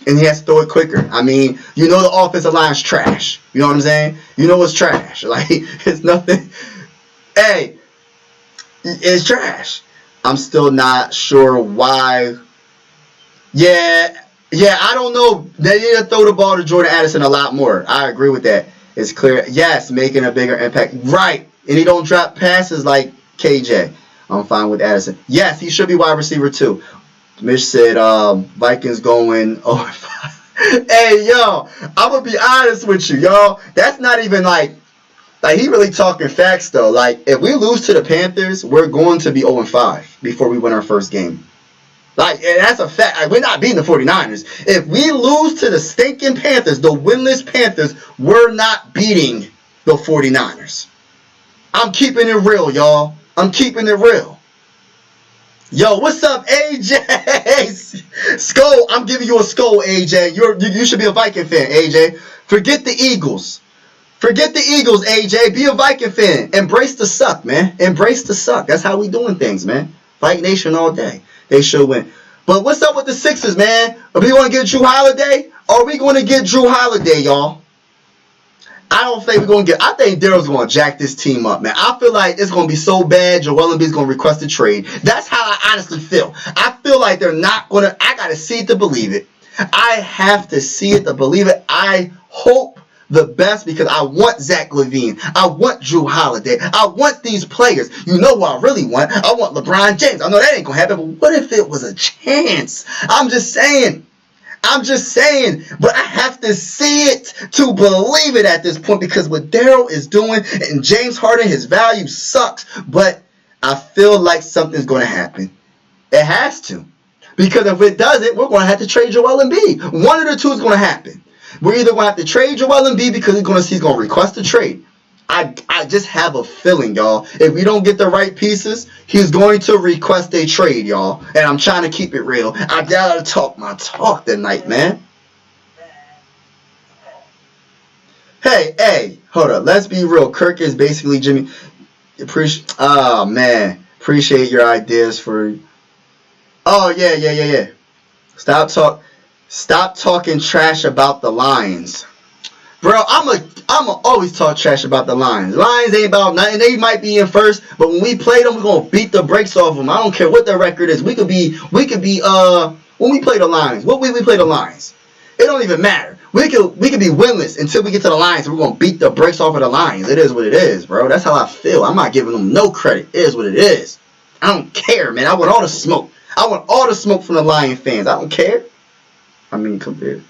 And he has to throw it quicker. I mean, you know the offensive line's trash. You know what I'm saying? You know it's trash. Like, it's nothing. Hey, it's trash. I'm still not sure why. Yeah, I don't know. They need to throw the ball to Jordan Addison a lot more. I agree with that. It's clear. Yes, making a bigger impact. Right. And he don't drop passes like KJ. I'm fine with Addison. Yes, he should be wide receiver too. Mitch said Vikings going 0-5. Hey, yo, I'm going to be honest with you, y'all. That's not even like he really talking facts, though. Like, if we lose to the Panthers, we're going to be 0-5 before we win our first game. Like, and that's a fact. Like, we're not beating the 49ers. If we lose to the stinking Panthers, the winless Panthers, we're not beating the 49ers. I'm keeping it real, y'all. I'm keeping it real. Yo, what's up, AJ? Skull, I'm giving you a skull, AJ. You should be a Viking fan, AJ. Forget the Eagles. Forget the Eagles, AJ. Be a Viking fan. Embrace the suck, man. Embrace the suck. That's how we doing things, man. Viking Nation all day. They should win. But what's up with the Sixers, man? Are we going to get Drew Holiday? Or are we going to get Drew Holiday, y'all? I don't think we're going to get... I think Daryl's going to jack this team up, man. I feel like it's going to be so bad, Joel Embiid's going to request a trade. That's how I honestly feel. I feel like they're not going to... I got to see it to believe it. I have to see it to believe it. I hope the best because I want Zach LaVine. I want Drew Holiday. I want these players. You know what I really want? I want LeBron James. I know that ain't going to happen, but what if it was a chance? I'm just saying, but I have to see it to believe it at this point because what Daryl is doing and James Harden, his value sucks, but I feel like something's going to happen. It has to. Because if it doesn't, we're going to have to trade Joel Embiid. One of the two is going to happen. We're either going to have to trade Joel Embiid because he's going to request a trade. I just have a feeling, y'all. If we don't get the right pieces, he's going to request a trade, y'all. And I'm trying to keep it real. I gotta talk my talk tonight, man. Hey, hold up. Let's be real. Kirk is basically Jimmy. Appreciate your ideas for. Oh yeah. Stop talking trash about the Lions. Bro, I'm always talk trash about the Lions. Lions ain't about nothing. They might be in first, but when we play them, we're gonna beat the brakes off them. I don't care what their record is. We could be when we play the Lions. What we play the Lions? It don't even matter. We could be winless until we get to the Lions. We're gonna beat the brakes off of the Lions. It is what it is, bro. That's how I feel. I'm not giving them no credit. It is what it is. I don't care, man. I want all the smoke. I want all the smoke from the Lion fans. I don't care. I mean, compared.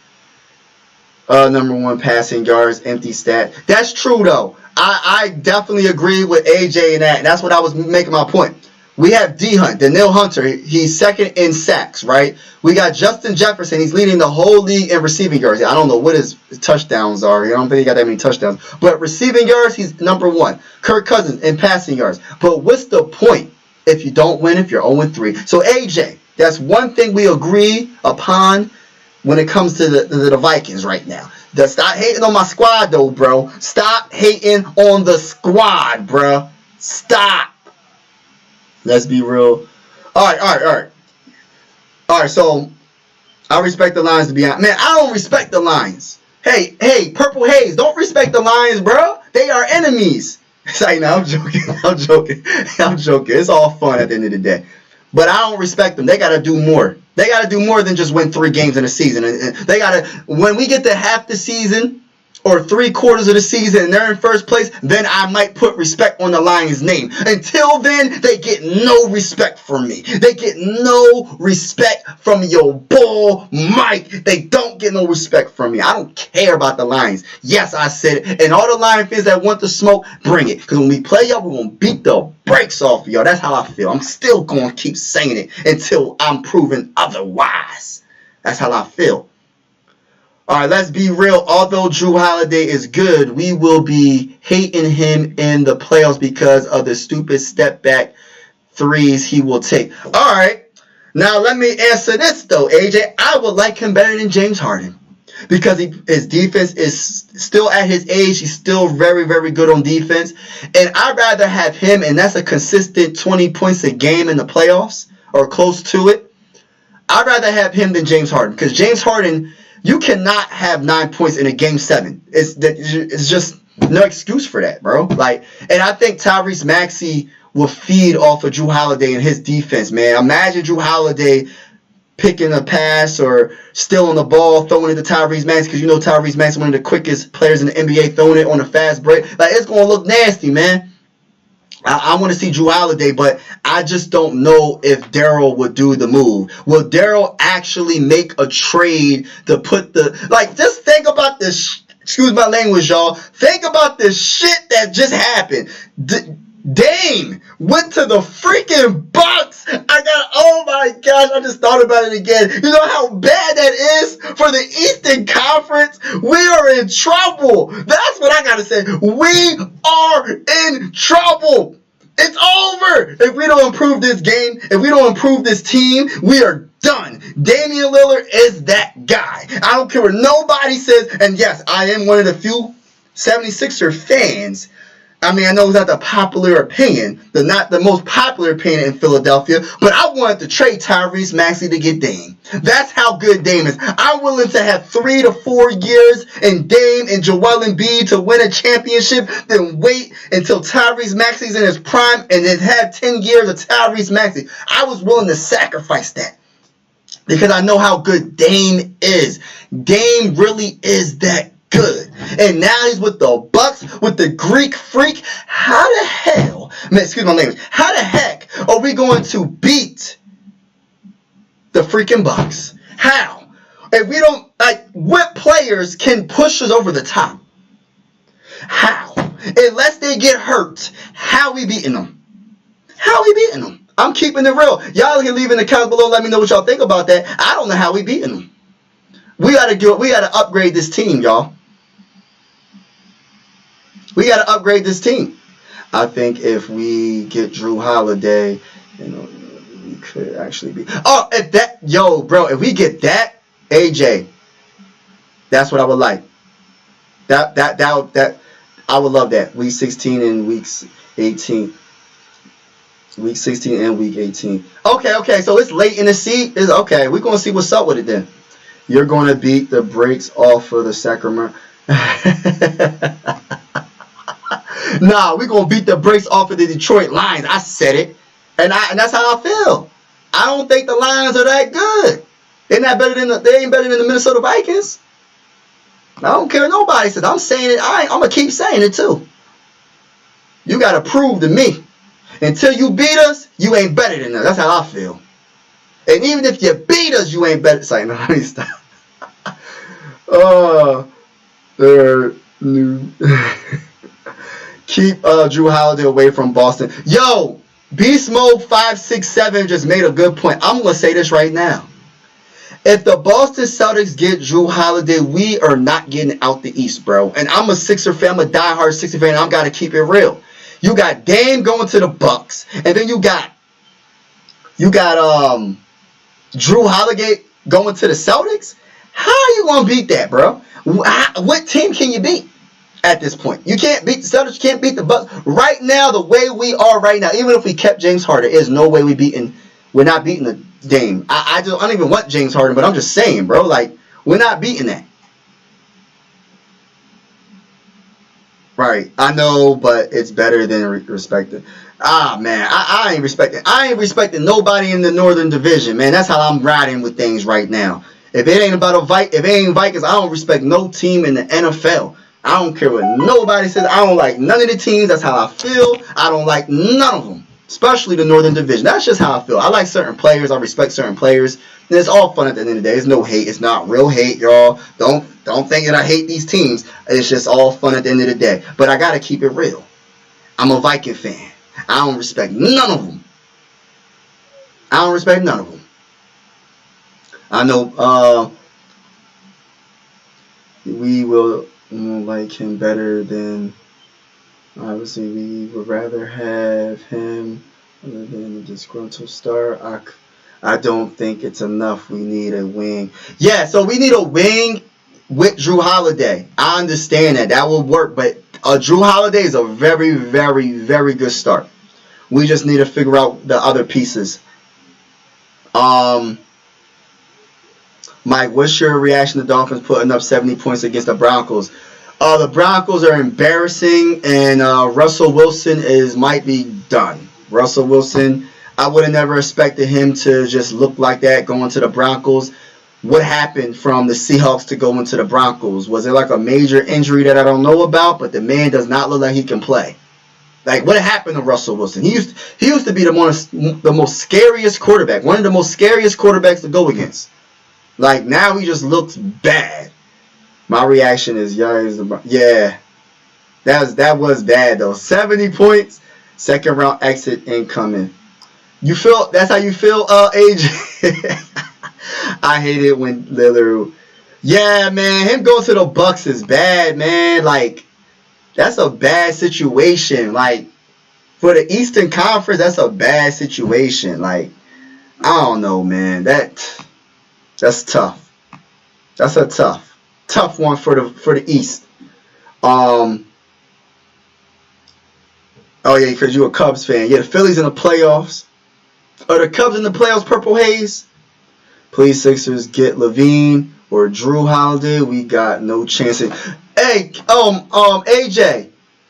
Number one passing yards, empty stat. That's true, though. I definitely agree with AJ in that. That's what I was making my point. We have D Hunt, Danielle Hunter. He's second in sacks, right? We got Justin Jefferson. He's leading the whole league in receiving yards. I don't know what his touchdowns are. I don't think he got that many touchdowns. But receiving yards, he's number 1. Kirk Cousins in passing yards. But what's the point if you don't win, if you're 0-3? So, AJ, that's one thing we agree upon when it comes to the Vikings right now. Stop hating on my squad, though, bro. Stop hating on the squad, bro. Stop. Let's be real. All right, so I respect the Lions to be honest. Man, I don't respect the Lions. Hey, Purple Haze, don't respect the Lions, bro. They are enemies. It's like, no, I'm joking. It's all fun at the end of the day. But I don't respect them. They got to do more. They got to do more than just win 3 games in a season. And they got to, when we get to half the season or 3/4 of the season and they're in first place, then I might put respect on the Lions' name. Until then, they get no respect from me. They get no respect from your bull Mike. They don't get no respect from me. I don't care about the Lions. Yes, I said it. And all the Lion fans that want the smoke, bring it. Because when we play y'all, we're going to beat the brakes off of y'all. That's how I feel. I'm still going to keep saying it until I'm proven otherwise. That's how I feel. All right, let's be real. Although Drew Holiday is good, we will be hating him in the playoffs because of the stupid step back threes he will take. All right, now let me answer this, though, AJ. I would like him better than James Harden because his defense is still at his age. He's still very, very good on defense. And I'd rather have him, and that's a consistent 20 points a game in the playoffs or close to it. I'd rather have him than James Harden because James Harden, you cannot have 9 points in a game 7. It's just no excuse for that, bro. And I think Tyrese Maxey will feed off of Drew Holiday and his defense, man. Imagine Drew Holiday picking a pass or stealing the ball, throwing it to Tyrese Maxey, because you know Tyrese Maxey is one of the quickest players in the NBA, throwing it on a fast break. It's going to look nasty, man. I want to see Drew Holiday, but I just don't know if Daryl would do the move. Will Daryl actually make a trade to put just think about this, excuse my language, y'all. Think about this shit that just happened. Dame went to the freaking Bucks. Oh my gosh, I just thought about it again. You know how bad that is for the Eastern Conference? We are in trouble. That's what I gotta say. We are in trouble. It's over. If we don't improve this game, if we don't improve this team, we are done. Damian Lillard is that guy. I don't care what nobody says. And yes, I am one of the few 76er fans. I mean, I know it's not the popular opinion, not the most popular opinion in Philadelphia, but I wanted to trade Tyrese Maxey to get Dame. That's how good Dame is. I'm willing to have 3 to 4 years in Dame and Joel Embiid to win a championship, then wait until Tyrese Maxey's in his prime and then have 10 years of Tyrese Maxey. I was willing to sacrifice that because I know how good Dame is. Dame really is that good. And now he's with the Bucks, with the Greek Freak. How the hell, man, excuse my language, how the heck are we going to beat the freaking Bucks? How? If we don't, what players can push us over the top? How? Unless they get hurt, how we beating them? How we beating them? I'm keeping it real. Y'all can leave in the comments below, let me know what y'all think about that. I don't know how we beating them. We gotta upgrade this team, y'all. We got to upgrade this team. I think if we get Drew Holiday, we could actually be. Oh, if we get that, AJ, that's what I would like. That I would love that. Week 16 and week 18. Week 16 and week 18. Okay. So it's late in the season. Okay, we're gonna see what's up with it then. You're gonna beat the brakes off of the Sacramento. Nah, we're going to beat the brakes off of the Detroit Lions. I said it. And that's how I feel. I don't think the Lions are that good. They ain't better than the Minnesota Vikings. I don't care what nobody says. I'm saying it. I'm going to keep saying it too. You got to prove to me. Until you beat us, you ain't better than us. That's how I feel. And even if you beat us, you ain't better. Sorry, no, let me stop. Keep Drew Holiday away from Boston. Yo, Beast Mode 567 just made a good point. I'm going to say this right now. If the Boston Celtics get Drew Holiday, we are not getting out the East, bro. And I'm a Sixer fan. I'm a diehard Sixer fan. I've got to keep it real. You got Dame going to the Bucks, and then you got Drew Holiday going to the Celtics. How are you gonna beat that, bro? What team can you beat at this point? You can't beat the Celtics. You can't beat the Bucks right now. The way we are right now, even if we kept James Harden, there's no way we're not beating the Dame. I don't even want James Harden, but I'm just saying, bro. Like, we're not beating that. Right, I know, but it's better than respected. Man, I ain't respecting nobody in the Northern Division, man. That's how I'm riding with things right now. If it ain't about if it ain't Vikings, I don't respect no team in the NFL. I don't care what nobody says. I don't like none of the teams. That's how I feel. I don't like none of them, especially the Northern Division. That's just how I feel. I like certain players. I respect certain players. And it's all fun at the end of the day. There's no hate. It's not real hate, y'all. Don't think that I hate these teams. It's just all fun at the end of the day. But I gotta keep it real. I'm a Viking fan. I don't respect none of them. I don't respect none of them. I know we will like him better than, obviously we would rather have him other than a disgruntled star. I don't think it's enough. We need a wing. Yeah, so we need a wing with Drew Holiday. I understand that. That will work, but Drew Holiday is a very, very, very good start. We just need to figure out the other pieces. Mike, what's your reaction to Dolphins putting up 70 points against the Broncos? The Broncos are embarrassing, and Russell Wilson might be done. Russell Wilson, I would have never expected him to just look like that going to the Broncos. What happened from the Seahawks to go into the Broncos? Was it like a major injury that I don't know about? But the man does not look like he can play. Like, what happened to Russell Wilson? He used to be the most scariest quarterback, one of the most scariest quarterbacks to go against. Like, now he just looks bad. My reaction is, yeah, that was bad though. 70 points, second round exit incoming. That's how you feel, AJ? I hate it when Lillard. Yeah, man, him going to the Bucks is bad, man. Like, that's a bad situation. Like, for the Eastern Conference, that's a bad situation. Like, I don't know, man. That's tough. That's a tough one for the East. Oh yeah, because you're a Cubs fan. Yeah, the Phillies in the playoffs. Are the Cubs in the playoffs? Purple Haze. Please, Sixers, get Levine or Drew Holiday. We got no chance. Hey, AJ.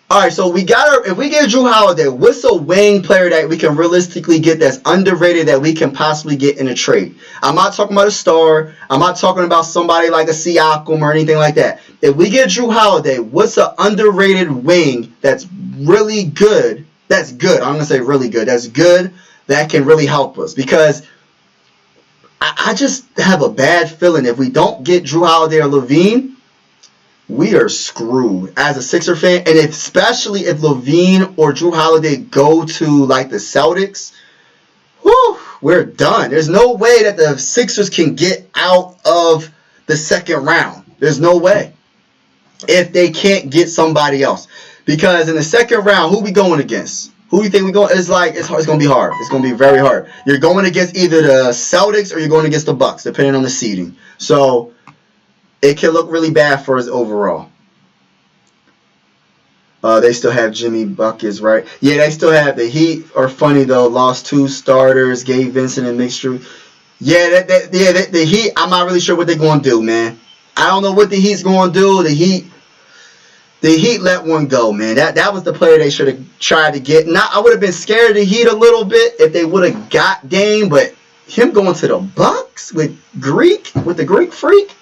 All right, so if we get Drew Holiday, what's a wing player that we can realistically get that's underrated that we can possibly get in a trade? I'm not talking about a star. I'm not talking about somebody like a Siakam or anything like that. If we get Drew Holiday, what's an underrated wing that's really good? That's good. I'm going to say really good. That's good. That can really help us. Because I just have a bad feeling if we don't get Drew Holiday or Levine, we are screwed as a Sixer fan. And especially if Levine or Drew Holiday go to like the Celtics, we're done. There's no way that the Sixers can get out of the second round. There's no way. If they can't get somebody else. Because in the second round, who we going against? Who do you think we going? It's going to be hard. It's going to be very hard. You're going against either the Celtics or you're going against the Bucks, depending on the seeding. So it can look really bad for us overall. They still have Jimmy Buckets, right? Yeah, they still have the Heat. Are funny though. Lost 2 starters, Gabe Vincent and Mixture. Yeah, the Heat. I'm not really sure what they're going to do, man. I don't know what the Heat's going to do. The Heat let one go, man. That was the player they should have tried to get. I would have been scared of the Heat a little bit if they would have got Dame, but him going to the Bucks with the Greek freak,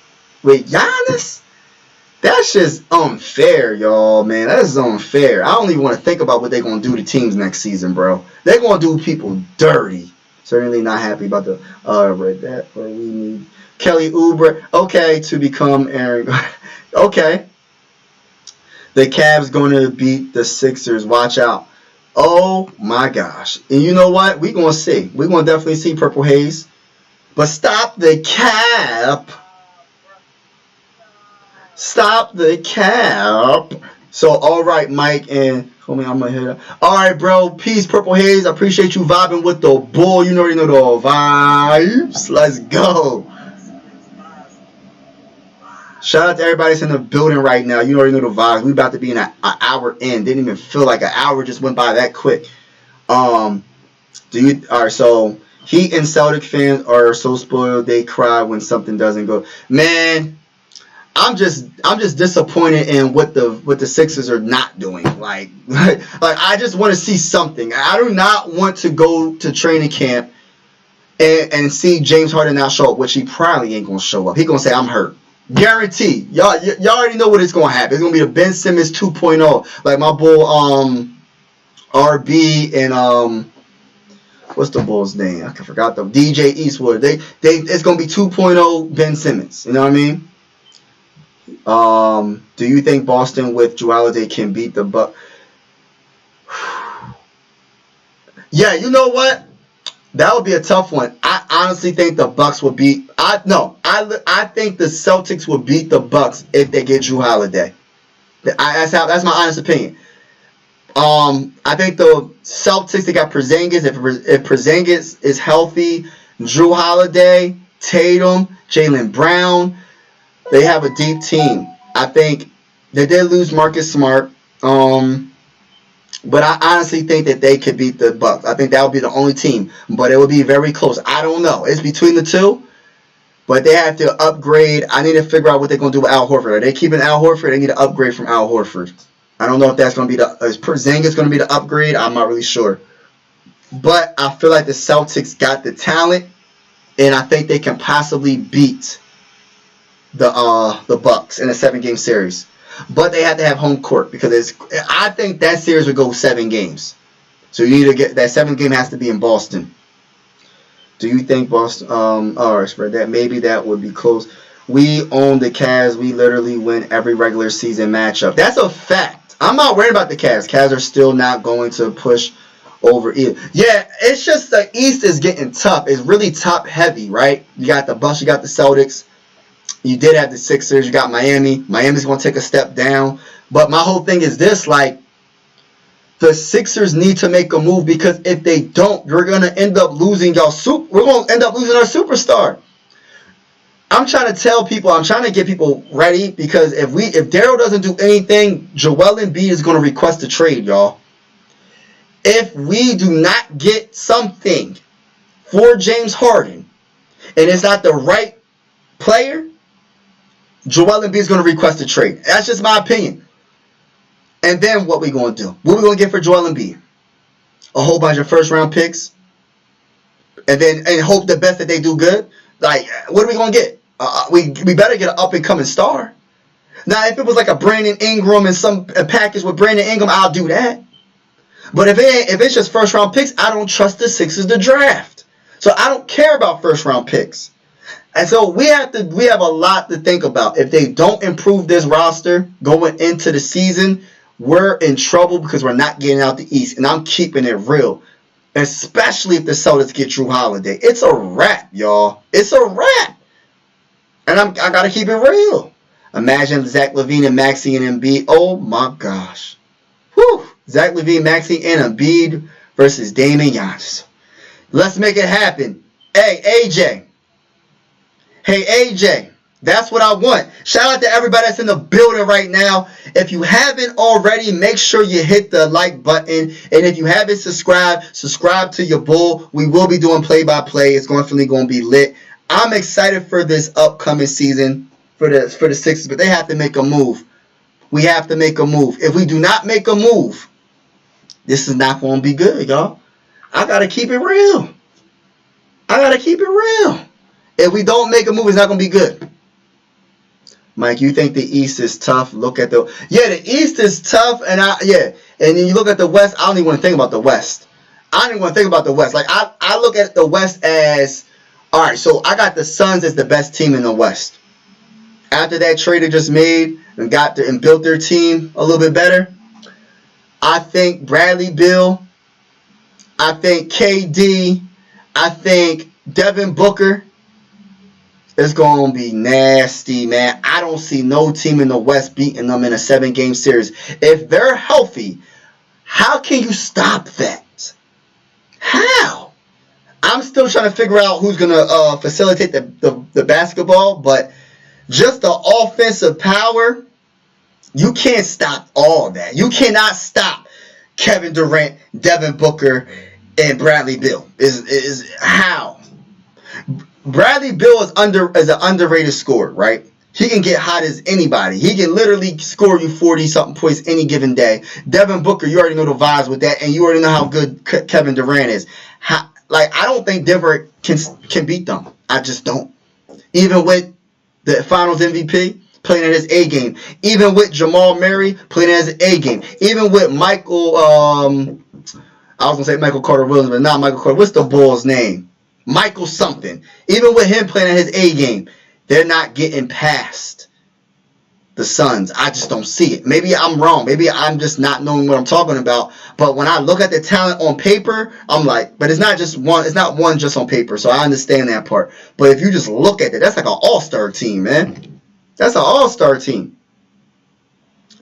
with Giannis, that's just unfair, y'all, man. That is unfair. I don't even want to think about what they're going to do to teams next season, bro. They're going to do people dirty. Certainly not happy about the read that. Or we need Kelly Oubre. Okay, to become Aaron. Okay. The Cavs going to beat the Sixers. Watch out. Oh my gosh. And you know what? We're going to see. We're going to definitely see Purple Haze. But stop the cap. Stop the cap. So, all right, Mike and homie, I'm going to hit up. All right, bro. Peace, Purple Haze. I appreciate you vibing with the bull. You already know the vibes. Let's go. Shout out to everybody that's in the building right now. You already know the vibes. We about to be in an hour in. Didn't even feel like an hour just went by that quick. All right, so Heat and Celtic fans are so spoiled they cry when something doesn't go. Man, I'm just disappointed in what the Sixers are not doing. Like I just want to see something. I do not want to go to training camp and see James Harden not show up, which he probably ain't gonna show up. He gonna say I'm hurt. Guaranteed. Y'all already know what it's gonna happen. It's gonna be the Ben Simmons 2.0. Like my bull RB and what's the bull's name? I forgot the DJ Eastwood. It's gonna be 2.0 Ben Simmons. You know what I mean? Do you think Boston with Jrue Holiday can beat the Bucks? Yeah, you know what? That would be a tough one. I honestly think the Bucks will beat. I think the Celtics will beat the Bucks if they get Jrue Holiday. That's my honest opinion. I think the Celtics, they got Porzingis. If Porzingis is healthy, Jrue Holiday, Tatum, Jaylen Brown, they have a deep team. I think they did lose Marcus Smart. But I honestly think that they could beat the Bucks. I think that would be the only team. But it would be very close. I don't know. It's between the two. But they have to upgrade. I need to figure out what they're going to do with Al Horford. Are they keeping Al Horford? They need to upgrade from Al Horford. I don't know if that's going to be is Porzingis going to be the upgrade? I'm not really sure. But I feel like the Celtics got the talent. And I think they can possibly beat the Bucks in a 7-game series. But they have to have home court because I think that series would go 7 games. So you need to get that 7th game has to be in Boston. Do you think Boston? All right, spread that. Maybe that would be close. We own the Cavs. We literally win every regular season matchup. That's a fact. I'm not worried about the Cavs. Cavs are still not going to push over either. Yeah, it's just the East is getting tough. It's really top heavy, right? You got the Bucks. You got the Celtics. You did have the Sixers. You got Miami. Miami's going to take a step down. But my whole thing is this, like, the Sixers need to make a move because if they don't, you're going to end up losing we're going to end up losing our superstar. I'm trying to tell people, I'm trying to get people ready because if Daryl doesn't do anything, Joel Embiid is going to request a trade, y'all. If we do not get something for James Harden and it's not the right player, Joel Embiid is going to request a trade. That's just my opinion. And then what we going to do? What we going to get for Joel Embiid? A whole bunch of first-round picks? And hope the best that they do good? Like, what are we going to get? We better get an up-and-coming star. Now, if it was like a Brandon Ingram and a package with Brandon Ingram, I'll do that. But if it's just first-round picks, I don't trust the Sixers to draft. So I don't care about first-round picks. And so we have a lot to think about. If they don't improve this roster going into the season, we're in trouble because we're not getting out the East. And I'm keeping it real. Especially if the Celtics get Jrue Holiday. It's a wrap, y'all. It's a wrap. And I got to keep it real. Imagine Zach LaVine and Maxey and Embiid. Oh, my gosh. Whew. Zach LaVine, Maxey, and Embiid versus Dame and Giannis. Let's make it happen. Hey, AJ. Hey, AJ, that's what I want. Shout out to everybody that's in the building right now. If you haven't already, make sure you hit the like button. And if you haven't subscribed, subscribe to your bull. We will be doing play-by-play. It's definitely going to be lit. I'm excited for this upcoming season for the Sixers, but they have to make a move. We have to make a move. If we do not make a move, this is not going to be good, y'all. I got to keep it real. If we don't make a move, it's not going to be good. Mike, you think the East is tough? Look at the East is tough, and then you look at the West. I don't even want to think about the West. Like I look at the West as all right. So I got the Suns as the best team in the West. After that trade they just made and built their team a little bit better, I think Bradley Beal I think KD. I think Devin Booker. It's going to be nasty, man. I don't see no team in the West beating them in a 7-game series. If they're healthy, how can you stop that? How? I'm still trying to figure out who's going to facilitate the basketball, but just the offensive power, you can't stop all that. You cannot stop Kevin Durant, Devin Booker, and Bradley Beal. Is how? Bradley Beal is an underrated scorer, right? He can get hot as anybody. He can literally score you 40-something points any given day. Devin Booker, you already know the vibes with that, and you already know how good Kevin Durant is. I don't think Denver can beat them. I just don't. Even with the Finals MVP playing at his A game. Even with Jamal Murray playing at his A game. Even with Michael, I was going to say Michael Carter-Williams, but not Michael Carter. What's the Bull's name? Michael something. Even with him playing at his A game, they're not getting past the Suns. I just don't see it. Maybe I'm wrong. Maybe I'm just not knowing what I'm talking about. But when I look at the talent on paper, I'm like, but it's not just one. It's not one just on paper. So I understand that part. But if you just look at it, that's like an all-star team, man. That's an all-star team.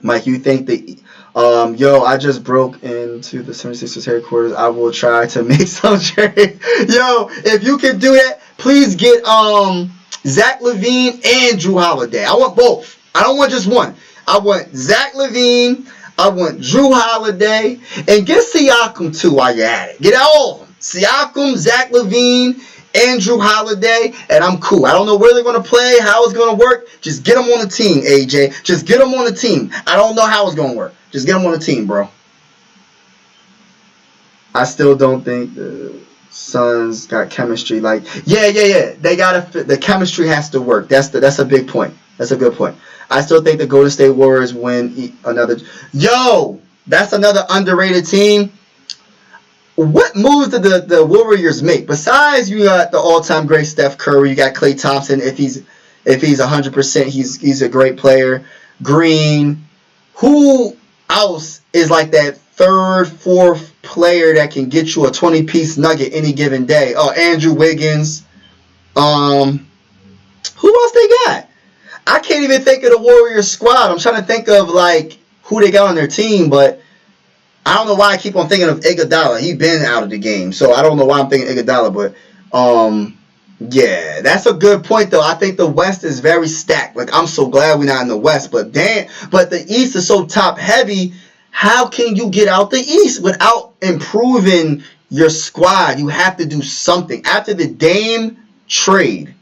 Mike, you think that... I just broke into the 76ers headquarters. I will try to make some trade. Yo, if you can do that, please get Zach LaVine and Drew Holiday. I want both. I don't want just one. I want Zach LaVine. I want Drew Holiday. And get Siakam too while you're at it. Get all of them. Siakam, Zach LaVine, and Drew Holiday, and I'm cool. I don't know where they're going to play, how it's going to work. Just get them on the team, AJ. Just get them on the team. I don't know how it's going to work. Just get them on the team, bro. I still don't think the Suns got chemistry. Yeah. They got to. The chemistry has to work. That's a big point. That's a good point. I still think the Golden State Warriors win another. Yo, that's another underrated team. What moves did the Warriors make? Besides, you got the all-time great Steph Curry. You got Klay Thompson. If he's 100%, he's a great player. Green. Who else is like that third, fourth player that can get you a 20-piece nugget any given day? Oh, Andrew Wiggins. Who else they got? I can't even think of the Warriors squad. I'm trying to think of who they got on their team, but I don't know why I keep on thinking of Iguodala. He's been out of the game, so I don't know why I'm thinking Iguodala. But yeah, that's a good point though. I think the West is very stacked. I'm so glad we're not in the West, but the East is so top heavy. How can you get out the East without improving your squad? You have to do something after the Dame trade.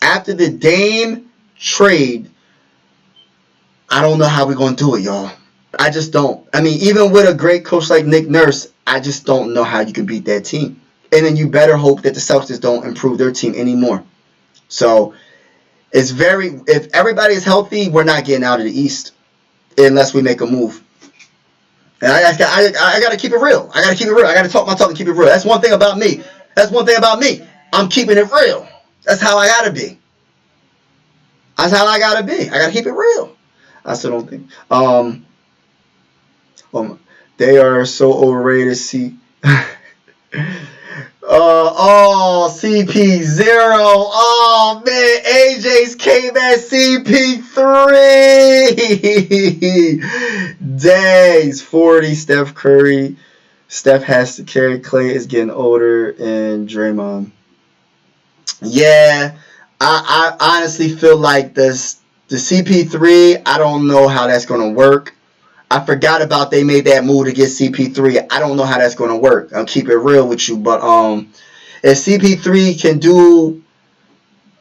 After the Dame trade, I don't know how we're gonna do it, y'all. I just don't. I mean, even with a great coach like Nick Nurse, I just don't know how you can beat that team. And then you better hope that the Celtics don't improve their team anymore. So, if everybody is healthy, we're not getting out of the East unless we make a move. And I got to keep it real. I got to keep it real. I got to talk my talk and keep it real. That's one thing about me. I'm keeping it real. That's how I got to be. I got to keep it real. I still don't think. They are so overrated. CP0. Oh man, AJ's came at CP3. Days 40. Steph Curry. Steph has to carry. Clay is getting older, and Draymond. Yeah, I honestly feel like the CP3. I don't know how that's gonna work. I forgot about they made that move to get CP3. I don't know how that's going to work. I'll keep it real with you. But if CP3 can do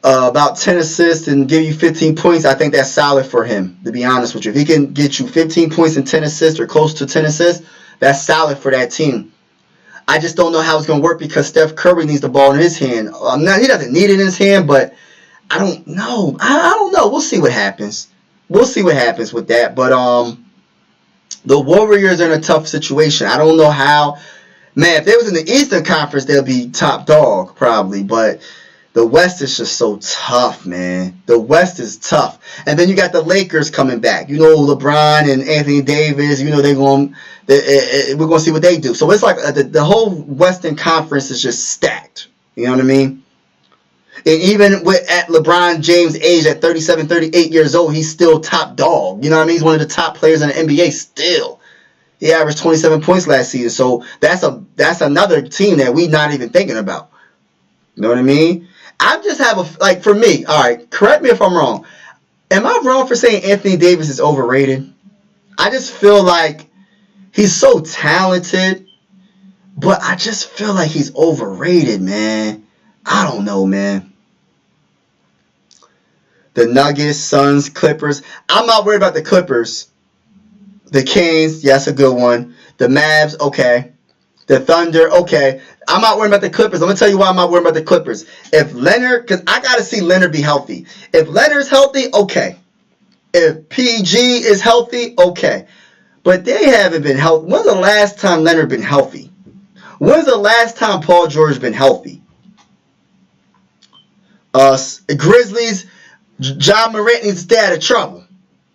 about 10 assists and give you 15 points, I think that's solid for him, to be honest with you. If he can get you 15 points and 10 assists or close to 10 assists, that's solid for that team. I just don't know how it's going to work because Steph Curry needs the ball in his hand. He doesn't need it in his hand, but I don't know. I don't know. We'll see what happens. We'll see what happens with that. But the Warriors are in a tough situation. I don't know how. Man, if they was in the Eastern Conference, they'll be top dog probably. But The West is just so tough, man. The West is tough. And then you got the Lakers coming back. You know, LeBron and Anthony Davis, you know, we're going to see what they do. So it's like the whole Western Conference is just stacked. You know what I mean? And even at LeBron James' age, at 37, 38 years old, he's still top dog. You know what I mean? He's one of the top players in the NBA still. He averaged 27 points last season. So that's another team that we're not even thinking about. You know what I mean? I just have for me, all right, correct me if I'm wrong. Am I wrong for saying Anthony Davis is overrated? I just feel like he's so talented, but I just feel like he's overrated, man. I don't know, man. The Nuggets, Suns, Clippers. I'm not worried about the Clippers. The Kings, yeah, that's a good one. The Mavs, okay. The Thunder, okay. I'm not worried about the Clippers. I'm going to tell you why I'm not worried about the Clippers. If Leonard, because I got to see Leonard be healthy. If Leonard's healthy, okay. If PG is healthy, okay. But they haven't been healthy. When's the last time Leonard been healthy? When's the last time Paul George been healthy? Grizzlies, John Morant needs to stay out of trouble.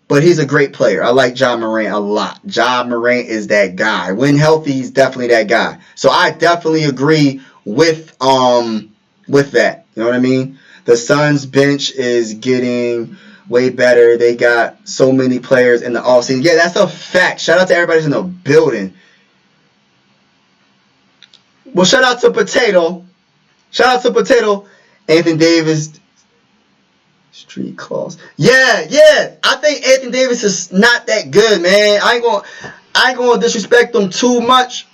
But he's a great player. I like John Morant a lot. John Morant is that guy. When healthy, he's definitely that guy. So I definitely agree with that. You know what I mean? The Suns bench is getting way better. They got so many players in the offseason. Yeah, that's a fact. Shout out to everybody who's in the building. Well, shout out to Potato. Anthony Davis. Street claws. Yeah. I think Anthony Davis is not that good, man. I ain't gonna disrespect him too much.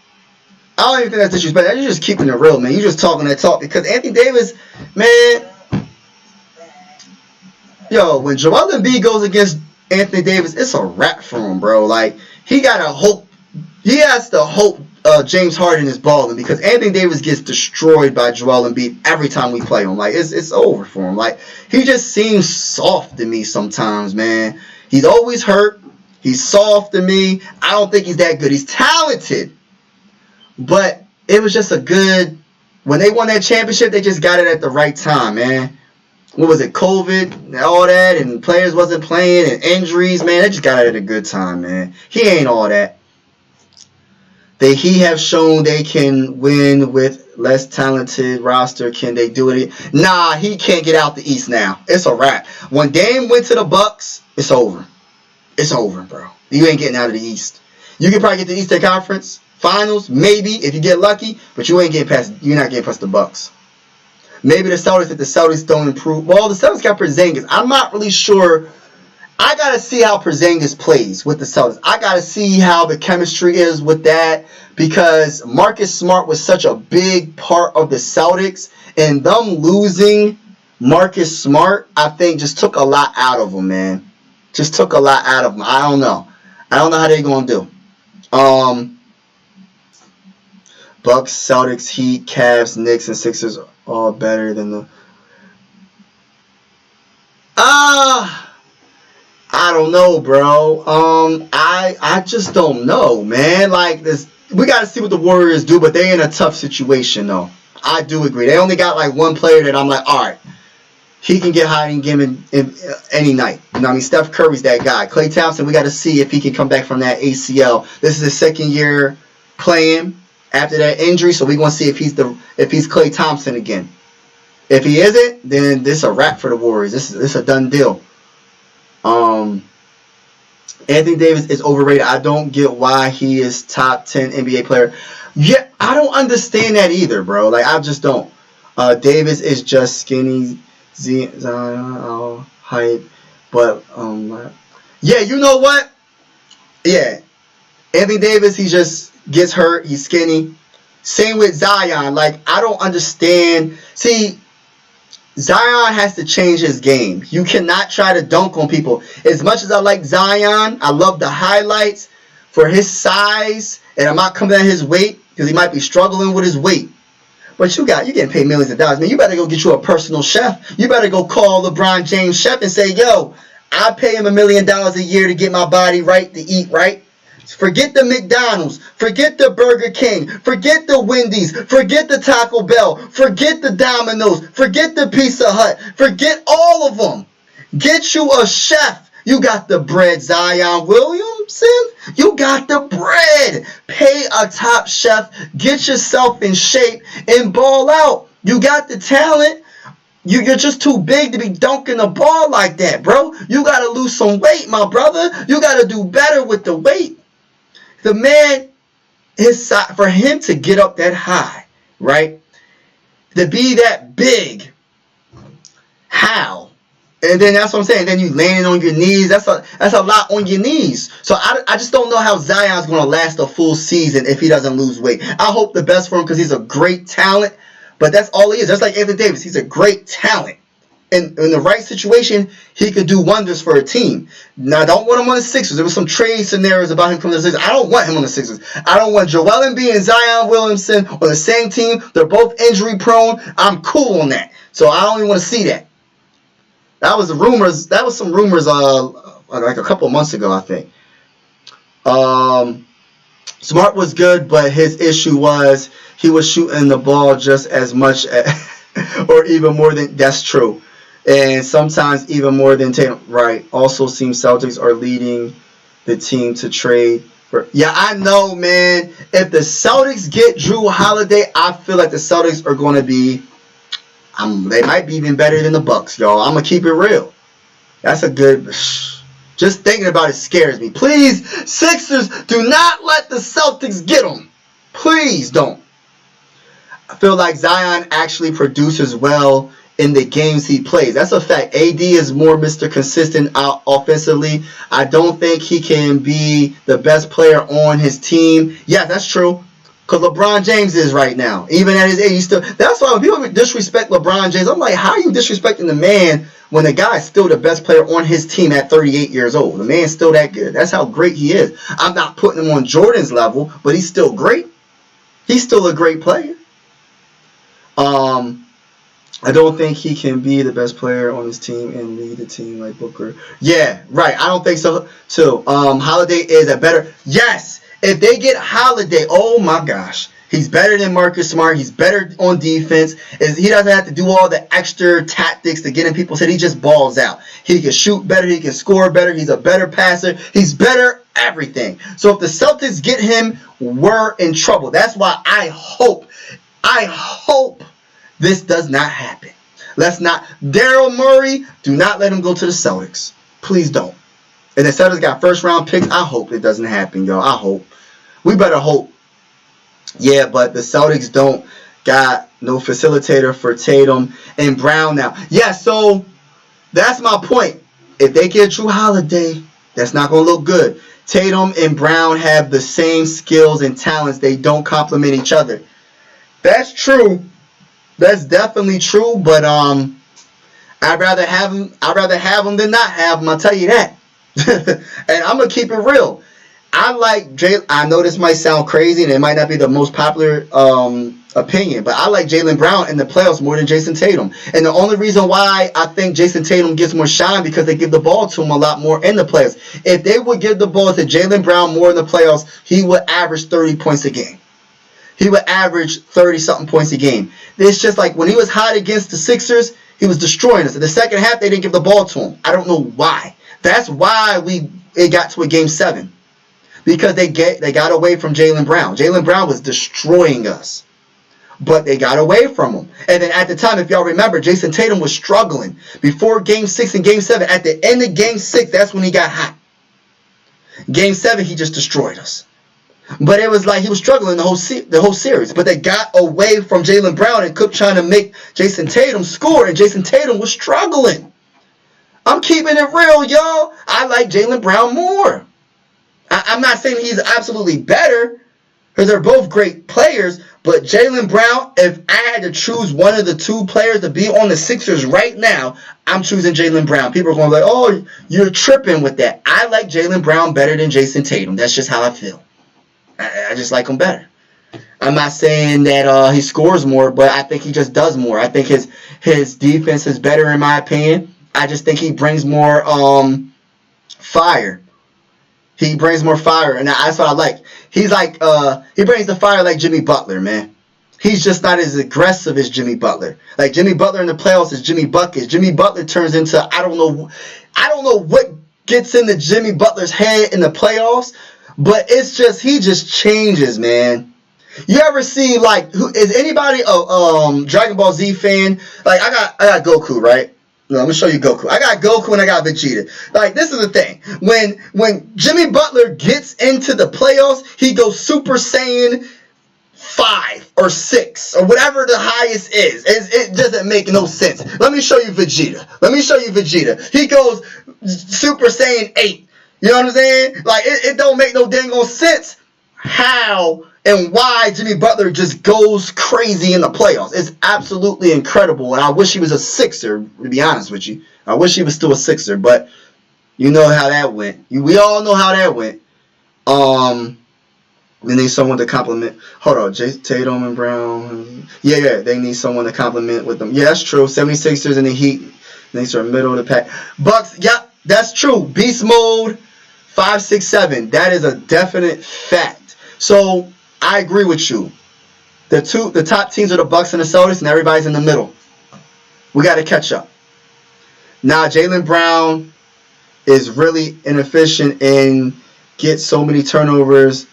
I don't even think that's disrespect. You're just keeping it real, man. You're just talking that talk because Anthony Davis, man. Yo, when Joel Embiid goes against Anthony Davis, it's a wrap for him, bro. Like he has to hope James Harden is balling because Anthony Davis gets destroyed by Joel Embiid every time we play him. Like it's over for him. Like he just seems soft to me sometimes, man. He's always hurt. He's soft to me. I don't think he's that good. He's talented, but it was just when they won that championship, they just got it at the right time, man. What was it, COVID and all that, and players wasn't playing and injuries, man. They just got it at a good time, man. He ain't all that. He have shown they can win with less talented roster. Can they do it? Nah, he can't get out the East now. It's a wrap. When Dame went to the Bucks, it's over. It's over, bro. You ain't getting out of the East. You can probably get the Eastern Conference Finals, maybe, if you get lucky, but you're not getting past the Bucks. Maybe the Celtics, if the Celtics don't improve. Well, the Celtics got Porzingis. I'm not really sure. I got to see how Porzingis plays with the Celtics. I got to see how the chemistry is with that because Marcus Smart was such a big part of the Celtics, and them losing Marcus Smart, I think, just took a lot out of them, man. Just took a lot out of them. I don't know how they're going to do. Bucks, Celtics, Heat, Cavs, Knicks, and Sixers all better than the... I don't know, bro. I just don't know, man. Like this, we got to see what the Warriors do, but they're in a tough situation, though. I do agree. They only got like one player that I'm like, all right, he can get high in game in any night. You know what I mean? Steph Curry's that guy. Klay Thompson, we got to see if he can come back from that ACL. This is his second year playing after that injury, so we're gonna see if he's Klay Thompson again. If he isn't, then this is a wrap for the Warriors. This is a done deal. Anthony Davis is overrated. I don't get why he is top 10 NBA player. Yeah, I don't understand that either, bro. Like I just don't. Davis is just skinny, hype, but yeah, you know what? Yeah, Anthony Davis, he just gets hurt. He's skinny. Same with Zion. Like I don't understand. See, Zion has to change his game. You cannot try to dunk on people. As much as I like Zion, I love the highlights for his size, and I'm not coming at his weight because he might be struggling with his weight. But you're getting paid millions of dollars, man. You better go get you a personal chef. You better go call LeBron James chef and say, yo, I pay him $1 million a year to get my body right, to eat right. Forget the McDonald's. Forget the Burger King. Forget the Wendy's. Forget the Taco Bell. Forget the Domino's. Forget the Pizza Hut. Forget all of them. Get you a chef. You got the bread, Zion Williamson. You got the bread. Pay a top chef. Get yourself in shape and ball out. You got the talent. You're just too big to be dunking the ball like that, bro. You got to lose some weight, my brother. You got to do better with the weight. The man, for him to get up that high, right? To be that big, how? And then that's what I'm saying. Then you landing on your knees. That's a lot on your knees. So I just don't know how Zion's going to last a full season if he doesn't lose weight. I hope the best for him because he's a great talent. But that's all he is. Just like Anthony Davis. He's a great talent. In the right situation, he could do wonders for a team. Now, I don't want him on the Sixers. There was some trade scenarios about him coming to the Sixers. I don't want him on the Sixers. I don't want Joel Embiid and Zion Williamson on the same team. They're both injury prone. I'm cool on that. So I don't even want to see that. That was the rumors. That was some rumors like a couple months ago, I think. Smart was good, but his issue was he was shooting the ball just as much or even more than that's true. And sometimes even more than Tatum. Right. Also seems Celtics are leading the team to trade. Yeah, I know, man. If the Celtics get Drew Holiday, I feel like the Celtics are going to be they might be even better than the Bucks, y'all. I'm going to keep it real. That's a good... Just thinking about it scares me. Please, Sixers, do not let the Celtics get them. Please don't. I feel like Zion actually produces well in the games he plays. That's a fact. AD is more Mr. Consistent offensively. I don't think he can be the best player on his team. Yeah, that's true. Because LeBron James is right now. Even at his age, he's still... That's why when people disrespect LeBron James, I'm like, how are you disrespecting the man when the guy is still the best player on his team at 38 years old? The man's still that good. That's how great he is. I'm not putting him on Jordan's level, but he's still great. He's still a great player. I don't think he can be the best player on his team and lead the team like Booker. Yeah, right. I don't think so, too. Holiday is a better... Yes! If they get Holiday, oh my gosh. He's better than Marcus Smart. He's better on defense. He doesn't have to do all the extra tactics to get in people's head. He just balls out. He can shoot better. He can score better. He's a better passer. He's better everything. So if the Celtics get him, we're in trouble. That's why I hope this does not happen. Let's not. Daryl Morey, do not let him go to the Celtics. Please don't. And the Celtics got first round picks. I hope it doesn't happen, y'all. I hope. We better hope. Yeah, but the Celtics don't got no facilitator for Tatum and Brown now. Yeah, so that's my point. If they get Drew Holiday, that's not going to look good. Tatum and Brown have the same skills and talents. They don't complement each other. That's true. That's definitely true. But I'd rather have them than not have them. I'll tell you that. And I'm gonna keep it real. I know this might sound crazy and it might not be the most popular opinion, but I like Jaylen Brown in the playoffs more than Jason Tatum. And the only reason why I think Jason Tatum gets more shine because they give the ball to him a lot more in the playoffs. If they would give the ball to Jaylen Brown more in the playoffs, he would average 30 points a game. He would average 30-something points a game. It's just like when he was hot against the Sixers, he was destroying us. In the second half, they didn't give the ball to him. I don't know why. That's why it got to a Game 7. Because they got away from Jaylen Brown. Jaylen Brown was destroying us. But they got away from him. And then at the time, if y'all remember, Jason Tatum was struggling. Before Game 6 and Game 7, at the end of Game 6, that's when he got hot. Game 7, he just destroyed us. But it was like he was struggling the whole series. But they got away from Jaylen Brown and kept trying to make Jason Tatum score. And Jason Tatum was struggling. I'm keeping it real, y'all. I like Jaylen Brown more. I'm not saying he's absolutely better, because they're both great players, but Jaylen Brown, if I had to choose one of the two players to be on the Sixers right now, I'm choosing Jaylen Brown. People are going to be like, oh, you're tripping with that. I like Jaylen Brown better than Jason Tatum. That's just how I feel. I just like him better. I'm not saying that he scores more, but I think he just does more. I think his defense is better in my opinion. I just think he brings more fire. He brings more fire, and that's what I like. He's like, he brings the fire like Jimmy Butler, man. He's just not as aggressive as Jimmy Butler. Like Jimmy Butler in the playoffs is Jimmy Buckets. Jimmy Butler turns into, I don't know what gets into Jimmy Butler's head in the playoffs, but it's just, he just changes, man. You ever see, like, is anybody a Dragon Ball Z fan? Like, I got Goku, right? No, I'm gonna show you Goku. I got Goku and I got Vegeta. Like, this is the thing. When Jimmy Butler gets into the playoffs, he goes Super Saiyan 5 or 6 or whatever the highest is. It doesn't make no sense. Let me show you Vegeta. He goes Super Saiyan 8. You know what I'm saying? Like, it don't make no dang on sense how and why Jimmy Butler just goes crazy in the playoffs. It's absolutely incredible, and I wish he was a Sixer, to be honest with you. I wish he was still a Sixer, but you know how that went. We all know how that went. They need someone to compliment. Hold on, Tatum and Brown. Yeah, they need someone to compliment with them. Yeah, that's true. 76ers and the Heat. They are middle of the pack. Bucks, yeah, that's true. Beast mode, 5, 6, 7. That is a definite fact. So I agree with you. The top teams are the Bucks and the Celtics, and everybody's in the middle. We got to catch up. Now, Jaylen Brown is really inefficient and gets so many turnovers.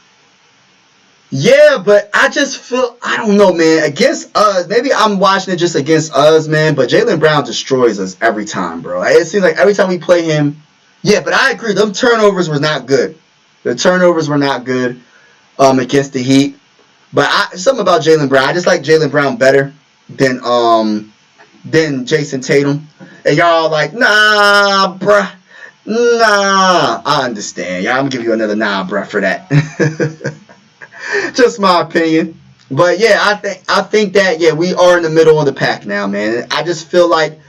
Yeah, but I just feel, I don't know, man. Against us, maybe I'm watching it just against us, man, but Jaylen Brown destroys us every time, bro. It seems like every time we play him, yeah, but I agree. Them turnovers were not good. The turnovers were not good against the Heat. But something about Jaylen Brown, I just like Jaylen Brown better than Jason Tatum. And y'all like, nah, bruh. Nah. I understand. Yeah, I'm going to give you another nah, bruh, for that. Just my opinion. But yeah, I think that, yeah, we are in the middle of the pack now, man. I just feel like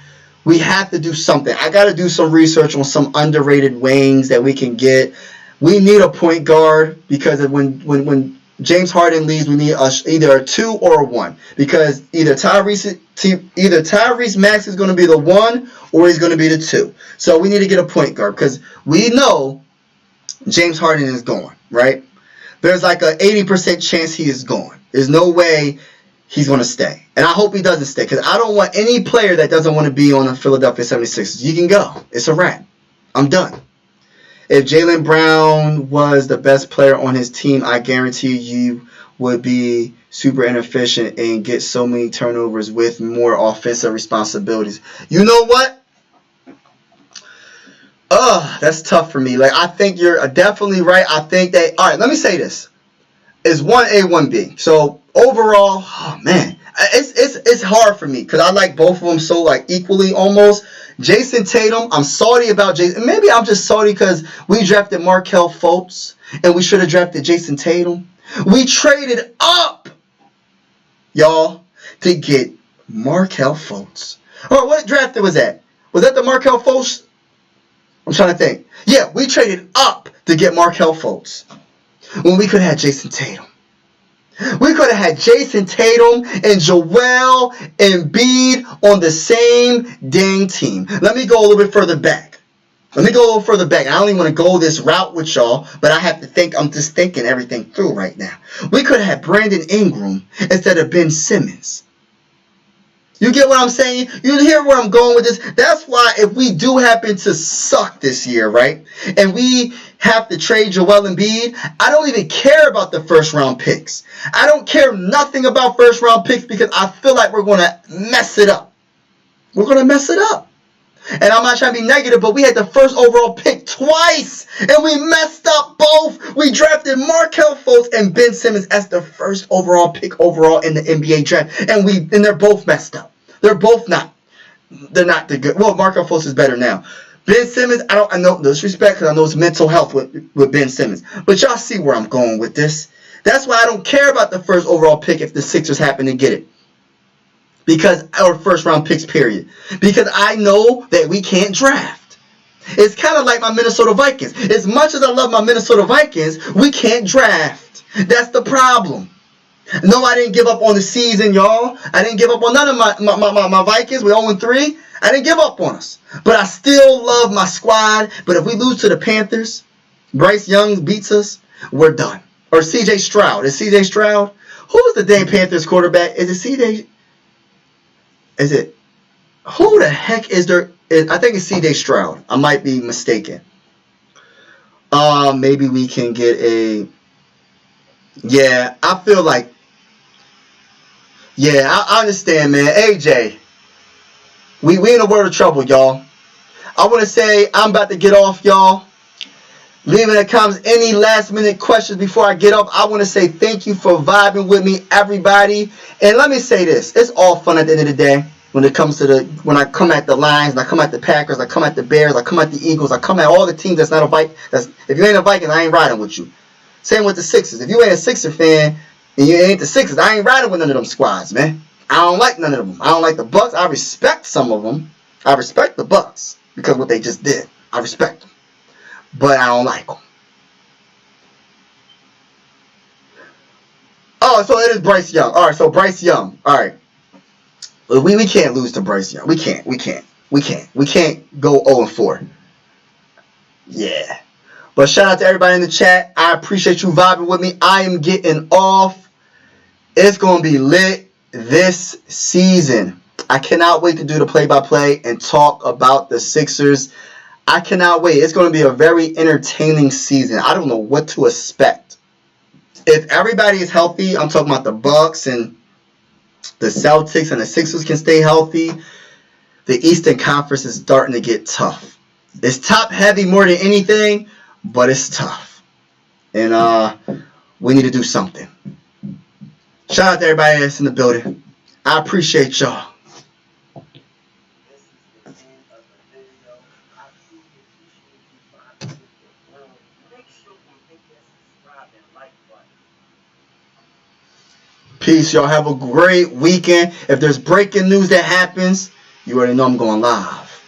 we have to do something. I got to do some research on some underrated wings that we can get. We need a point guard because when James Harden leaves, we need either a 2 or a 1. Because either Tyrese Max is going to be the 1 or he's going to be the 2. So we need to get a point guard because we know James Harden is gone, right? There's like a 80% chance he is gone. There's no way he's going to stay. And I hope he doesn't stay because I don't want any player that doesn't want to be on the Philadelphia 76ers. You can go. It's a wrap. I'm done. If Jaylen Brown was the best player on his team, I guarantee you would be super inefficient and get so many turnovers with more offensive responsibilities. You know what? That's tough for me. Like, I think you're definitely right. I think that, all right, let me say this. It's 1A, 1B. So, overall, oh, man, it's hard for me because I like both of them so, like, equally almost. Jason Tatum, I'm salty about Jason. Maybe I'm just salty because we drafted Markelle Fultz and we should have drafted Jason Tatum. We traded up, y'all, to get Markelle Fultz. Or what draft was that? Was that the Markelle Fultz? I'm trying to think. Yeah, we traded up to get Markelle Fultz when we could have had Jason Tatum. We could have had Jason Tatum and Joel Embiid on the same dang team. Let me go a little bit further back. I don't even want to go this route with y'all, but I have to think. I'm just thinking everything through right now. We could have had Brandon Ingram instead of Ben Simmons. You get what I'm saying? You hear where I'm going with this? That's why if we do happen to suck this year, right? And we have to trade Joel Embiid, I don't even care about the first round picks. I don't care nothing about first round picks because I feel like we're going to mess it up. We're going to mess it up. And I'm not trying to be negative, but we had the first overall pick twice, and we messed up both. We drafted Markelle Fultz and Ben Simmons as the first overall pick overall in the NBA draft, and they're both messed up. They're not the good. Well, Markelle Fultz is better now. Ben Simmons, I know disrespect because I know it's mental health with Ben Simmons, but y'all see where I'm going with this. That's why I don't care about the first overall pick if the Sixers happen to get it. Our first round picks, period. Because I know that we can't draft. It's kind of like my Minnesota Vikings. As much as I love my Minnesota Vikings, we can't draft. That's the problem. No, I didn't give up on the season, y'all. I didn't give up on none of my Vikings. We're 0-3. I didn't give up on us. But I still love my squad. But if we lose to the Panthers, Bryce Young beats us, we're done. Or C.J. Stroud. Is C.J. Stroud? Who was the damn Panthers quarterback? Is it C.J.? Is it? Who the heck is there? I think it's C.J. Stroud. I might be mistaken. Maybe we can get a... Yeah, I feel like... Yeah, I understand, man. AJ, we in a world of trouble, y'all. I want to say I'm about to get off, y'all. Leave in the comments any last minute questions before I get off. I want to say thank you for vibing with me, everybody. And let me say this. It's all fun at the end of the day when it comes to when I come at the Lions, and I come at the Packers, I come at the Bears, I come at the Eagles, I come at all the teams that's not a Viking. If you ain't a Viking, I ain't riding with you. Same with the Sixers. If you ain't a Sixer fan and you ain't the Sixers, I ain't riding with none of them squads, man. I don't like none of them. I don't like the Bucks. I respect some of them. I respect the Bucks because what they just did. I respect them. But I don't like them. Oh, so it is Bryce Young. All right, so Bryce Young. All right. We can't lose to Bryce Young. We can't go 0-4. Yeah. But shout out to everybody in the chat. I appreciate you vibing with me. I am getting off. It's going to be lit this season. I cannot wait to do the play-by-play and talk about the Sixers. I cannot wait. It's going to be a very entertaining season. I don't know what to expect. If everybody is healthy, I'm talking about the Bucks and the Celtics and the Sixers can stay healthy, the Eastern Conference is starting to get tough. It's top heavy more than anything, but it's tough. And we need to do something. Shout out to everybody that's in the building. I appreciate y'all. Peace, y'all. Have a great weekend. If there's breaking news that happens, you already know I'm going live.